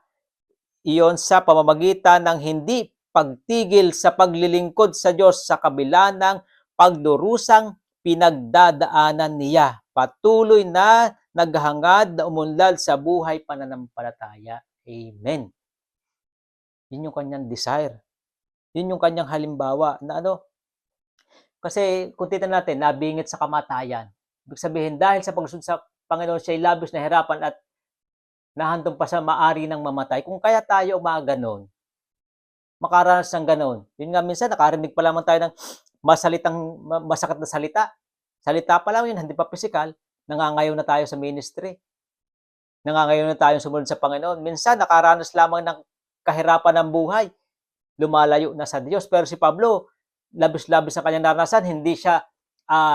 iyon sa pamamagitan ng hindi pagtigil sa paglilingkod sa Diyos sa kabila ng pagdurusang pinagdadaanan niya. Patuloy na naghangad na umunlad sa buhay pananampalataya. Amen. Yun yung kanyang desire. Yun yung kanyang halimbawa na kasi kung titignan natin, nabingit sa kamatayan. Ibig sabihin, dahil sa pagsunod sa Panginoon, siya ay labis na hirapan at nahandong pa sa maari ng mamatay. Kung kaya tayo ganon, makaranas ng ganon. Yun nga minsan, nakarinig pa lamang tayo ng masakit na salita. Salita pa lang yun, hindi pa physical. Nangangayaw na tayo sa ministry. Nangangayaw na tayo sumunod sa Panginoon. Minsan, nakaranas lamang ng kahirapan ng buhay. Lumalayo na sa Diyos. Pero si Pablo, labis-labis sa kanyang naranasan, hindi siya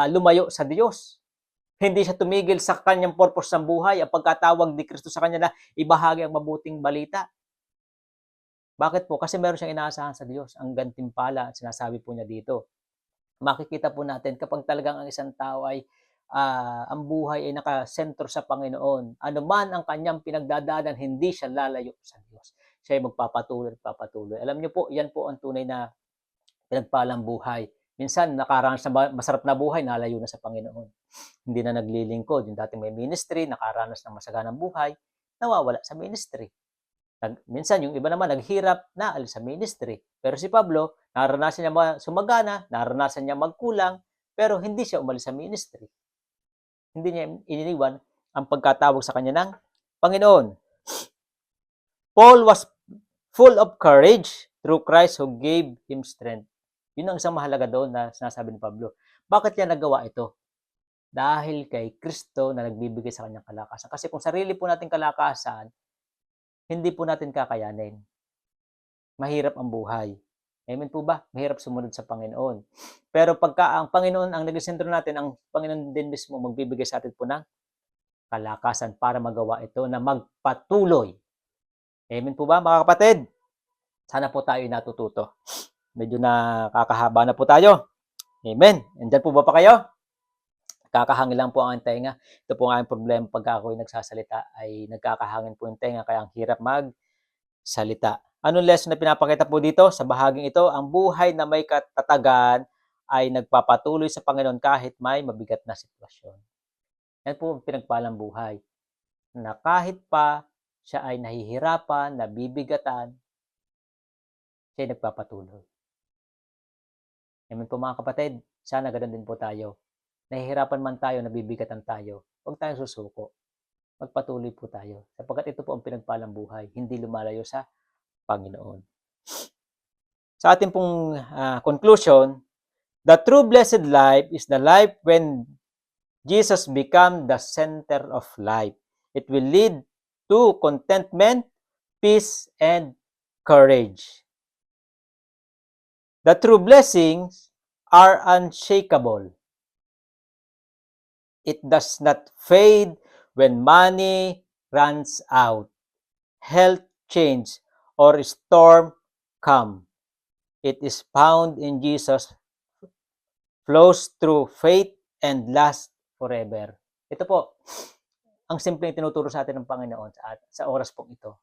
lumayo sa Diyos. Hindi siya tumigil sa kanyang purpose ng buhay, ang pagkatawag ni Kristo sa kanya na ibahagi ang mabuting balita. Bakit po? Kasi meron siyang inaasahan sa Diyos, ang gantimpala, sinasabi po niya dito. Makikita po natin kapag talagang ang isang tao ay ang buhay ay nakasentro sa Panginoon, ano man ang kanyang pinagdadaanan, hindi siya lalayo sa Diyos. Siya ay magpapatuloy. Alam niyo po, yan po ang tunay na pinagpalang buhay. Minsan, nakaranas na masarap na buhay, nalayo na sa Panginoon. Hindi na naglilingkod. Yung dating may ministry, nakaranas ng masaganang buhay, nawawala sa ministry. Minsan, yung iba naman, naghirap, naalis sa ministry. Pero si Pablo, naranasan niya sumagana, naranasan niya magkulang, pero hindi siya umalis sa ministry. Hindi niya iniwan ang pagkatawag sa kanya ng Panginoon. Paul was full of courage through Christ who gave him strength. Yun ang isang mahalaga doon na sinasabi ni Pablo. Bakit niya nagawa ito? Dahil kay Kristo na nagbibigay sa kanyang kalakasan. Kasi kung sarili po natin kalakasan, hindi po natin kakayanin. Mahirap ang buhay. Amen po ba? Mahirap sumunod sa Panginoon. Pero pagka ang Panginoon ang naging sentro natin, ang Panginoon din mismo magbibigay sa atin po ng kalakasan para magawa ito na magpatuloy. Amen po ba, mga kapatid? Sana po tayo natututo. Medyo nakakahaba na po tayo. Amen. Andyan po ba pa kayo? Kakahangin lang po ang tenga. Ito po ang aking problema pagka ako'y nagsasalita ay nagkakahangin po yung tenga kaya ang hirap magsalita. Anong lesson na pinapakita po dito sa bahaging ito? Ang buhay na may katatagan ay nagpapatuloy sa Panginoon kahit may mabigat na sitwasyon. Yan po ang pinagpalang buhay. Na kahit pa siya ay nahihirapan, nabibigatan, siya ay nagpapatuloy. Amen po mga kapatid, sana ganoon din po tayo. Nahihirapan man tayo, nabibigatan tayo, huwag tayong susuko. Magpatuloy po tayo. Sapagkat ito po ang pinagpalang buhay, hindi lumalayo sa Panginoon. Sa ating pong conclusion, the true blessed life is the life when Jesus become the center of life. It will lead to contentment, peace, and courage. The true blessings are unshakable. It does not fade when money runs out, health change, or storm come. It is found in Jesus, flows through faith, and lasts forever. Ito po, ang simpleng tinuturo sa atin ng Panginoon sa oras pong ito.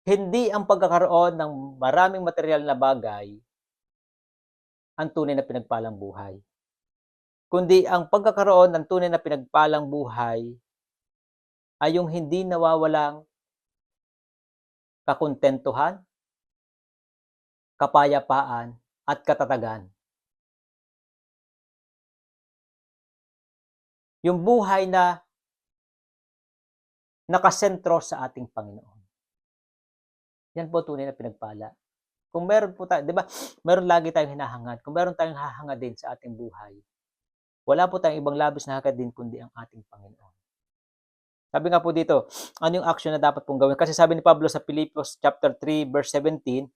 Hindi ang pagkakaroon ng maraming material na bagay ang tunay na pinagpalang buhay. Kundi ang pagkakaroon ng tunay na pinagpalang buhay ay yung hindi nawawalang kakontentuhan, kapayapaan, at katatagan. Yung buhay na nakasentro sa ating Panginoon. Yan po tunay na pinagpala. Kung meron po tayo, di ba, meron lagi tayong hinahangad. Kung meron tayong hahangad din sa ating buhay, wala po tayong ibang labis na hangad din kundi ang ating Panginoon. Sabi nga po dito, ano yung action na dapat pong gawin? Kasi sabi ni Pablo sa Philippians chapter 3 verse 17,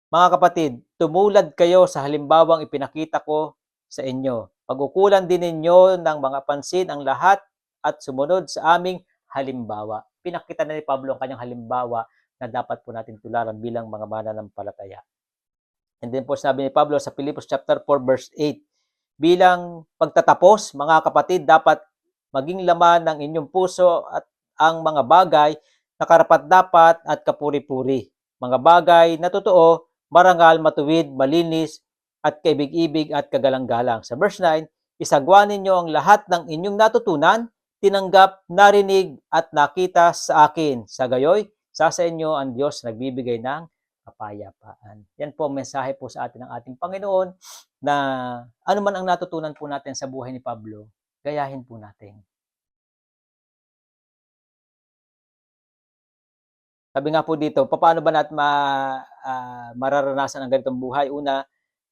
mga kapatid, tumulad kayo sa halimbawang ipinakita ko sa inyo. Pag-ukulan din ninyo ng mga pansin ang lahat at sumunod sa aming halimbawa. Pinakita na ni Pablo ang kanyang halimbawa na dapat po natin tularan bilang mga mananampalataya. And then po sabi ni Pablo sa Philippians chapter 4 verse 8, bilang pagtatapos, mga kapatid, dapat maging laman ng inyong puso at ang mga bagay na karapat-dapat at kapuri-puri. Mga bagay na totoo, marangal, matuwid, malinis, at kaibig-ibig at kagalang-galang. Sa verse 9, isagwa ninyo ang lahat ng inyong natutunan, tinanggap, narinig, at nakita sa akin. Sa gayoy, sa inyo ang Diyos nagbibigay ng kapayapaan. Yan po ang mensahe po sa atin ng ating Panginoon na ano man ang natutunan po natin sa buhay ni Pablo, gayahin po natin. Sabi nga po dito, paano ba natin mararanasan ang ganitong buhay? Una,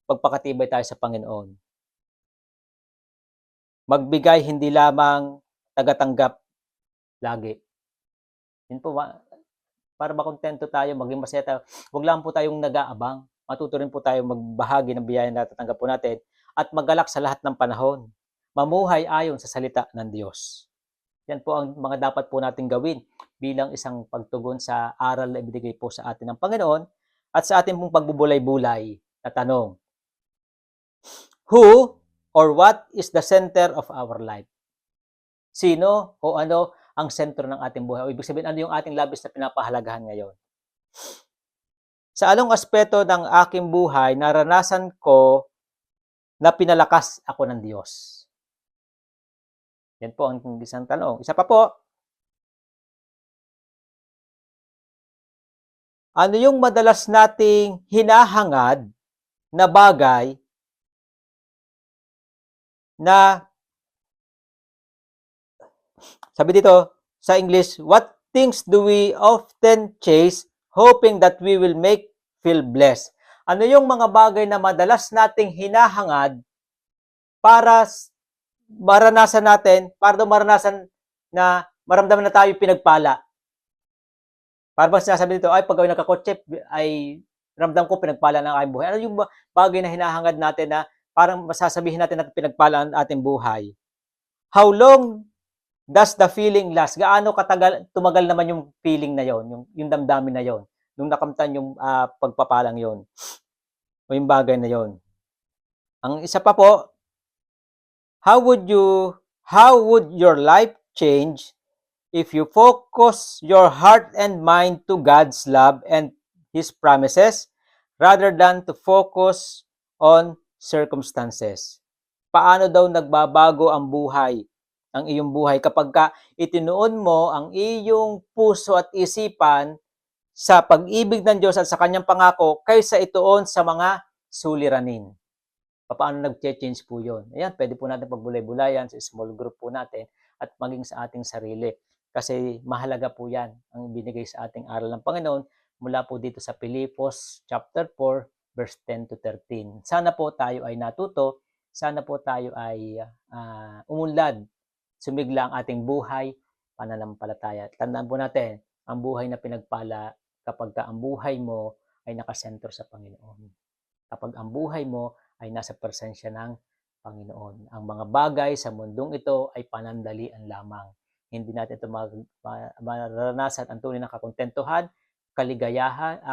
pagpakatibay tayo sa Panginoon. Magbigay, hindi lamang tagatanggap lagi. Yun po, para makontento tayo, maging masaya tayo. Huwag lang po tayong nag-aabang. Matuto rin po tayo magbahagi ng biyaya na natatanggap po natin at magalak sa lahat ng panahon. Mamuhay ayon sa salita ng Diyos. Yan po ang mga dapat po natin gawin bilang isang pagtugon sa aral na ibinigay po sa atin ng Panginoon at sa ating pong pagbubulay-bulay na tanong. Who or what is the center of our life? Sino o ano ang sentro ng ating buhay? O ibig sabihin, ano yung ating labis na pinapahalagahan ngayon? Sa anong aspeto ng aking buhay naranasan ko na pinalakas ako ng Diyos? Yan po ang isang tanong. Isa pa po, ano yung madalas nating hinahangad na bagay na, sabi dito sa English, what things do we often chase hoping that we will make feel blessed? Ano yung mga bagay na madalas nating hinahangad para maranasan natin, para maranasan na maramdaman na tayo pinagpala? Para bang sinasabi dito, ay pag ako'y nagkakotse, ay ramdam ko pinagpala ng aking buhay. Ano yung bagay na hinahangad natin na parang masasabihin natin na pinagpala ang ating buhay? How long does the feeling last? Gaano katagal, tumagal naman yung feeling na yon, yung damdamin na yon, nung nakamtan yung pagpapalang yon, o yung bagay na yon. Ang isa pa po, how would your life change if you focus your heart and mind to God's love and His promises rather than to focus on circumstances? Paano daw nagbabago ang iyong buhay kapag ka itinuon mo ang iyong puso at isipan sa pag-ibig ng Diyos at sa kanyang pangako kaysa ituon sa mga suliranin? Paano nag-change po yun? Ayan, pwede po natin pagbulay-bulayan sa small group po natin at maging sa ating sarili. Kasi mahalaga po yan ang binigay sa ating aral ng Panginoon mula po dito sa Filipos chapter 4 verse 10 to 13. Sana po tayo ay natuto, sana po tayo ay umunlad, sumigla ang ating buhay, pananampalataya. Tandaan po natin, ang buhay na pinagpala kapag ang buhay mo ay nakasentro sa Panginoon. Kapag ang buhay mo ay nasa presensya ng Panginoon. Ang mga bagay sa mundong ito ay panandalian lamang. Hindi natin ito mararanasan ang tunay na kakontentuhan, kaligayahan,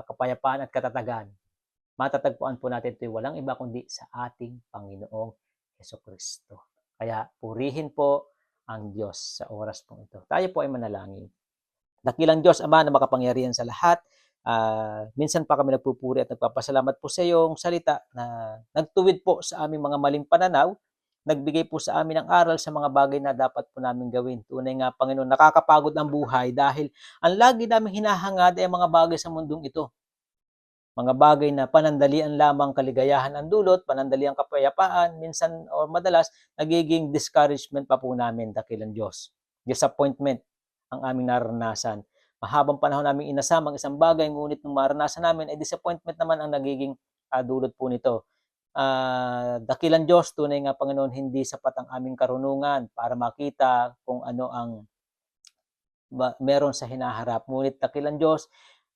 kapayapaan at katatagan. Matatagpuan po natin ito walang iba kundi sa ating Panginoong Jesucristo. Kaya purihin po ang Diyos sa oras pong ito. Tayo po ay manalangin. Dakilang Diyos, Ama na makapangyarihan sa lahat, minsan pa kami nagpupuri at nagpapasalamat po sa iyong salita na nagtuwid po sa aming mga maling pananaw, nagbigay po sa amin ng aral sa mga bagay na dapat po namin gawin. Tunay nga, Panginoon, nakakapagod ang buhay dahil ang lagi namin hinahangad ay mga bagay sa mundong ito. Mga bagay na panandalian lamang kaligayahan ang dulot, panandalian kapayapaan, minsan o madalas nagiging discouragement pa po namin, dakilang Diyos. Disappointment ang aming naranasan. Mahabang panahon namin inasam ang isang bagay, ngunit nung maranasan namin ay disappointment naman ang nagiging dulot po nito. Dakilang Diyos, tunay nga Panginoon, hindi sapat ang aming karunungan para makita kung ano ang meron sa hinaharap. Ngunit dakilang Diyos,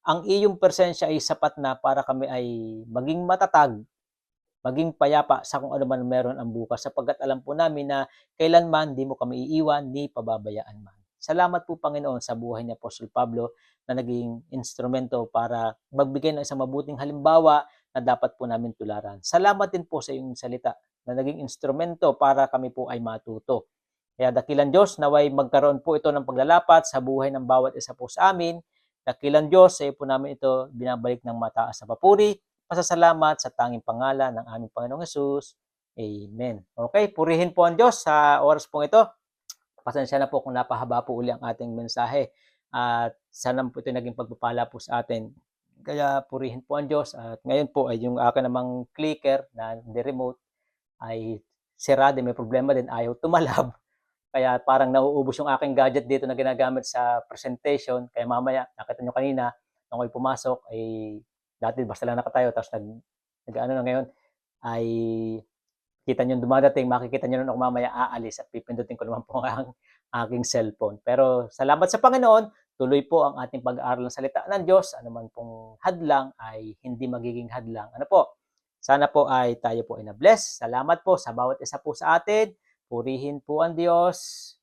ang iyong presensya ay sapat na para kami ay maging matatag, maging payapa sa kung ano man meron ang bukas, sapagkat alam po namin na kailanman di mo kami iiwan ni pababayaan man. Salamat po, Panginoon, sa buhay ni Apostol Pablo na naging instrumento para magbigay ng isang mabuting halimbawa na dapat po namin tularan. Salamat din po sa iyong salita na naging instrumento para kami po ay matuto. Kaya dakilang Diyos, naway magkaroon po ito ng paglalapat sa buhay ng bawat isa po sa amin. Dakilang Diyos, sa iyo po namin ito binabalik ng mataas na papuri. Pasasalamat sa tanging pangalan ng aming Panginoong Hesus. Amen. Okay, purihin po ang Diyos sa oras pong ito. Pasensya na po kung napahaba po uli ang ating mensahe. At sana po ito naging pagpapala po sa atin. Kaya purihin po ang Diyos. At ngayon po ay yung akin namang clicker na the remote ay sirado, may problema din, ayaw tumalab. Kaya parang nauubos yung aking gadget dito na ginagamit sa presentation. Kaya mamaya, nakita nyo kanina, nung ako'y pumasok, ay dati basta lang nakatayo, tapos nag-ano na ngayon, ay kita nyo dumadating, makikita nyo na ako mamaya aalis at pipindutin ko naman po ang aking cellphone. Pero salamat sa Panginoon, tuloy po ang ating pag-aaral ng salita ng Diyos. Ano man pong hadlang ay hindi magiging hadlang. Ano po? Sana po ay tayo po ay na-bless. Salamat po sa bawat isa po sa atin. Purihin po ang Diyos.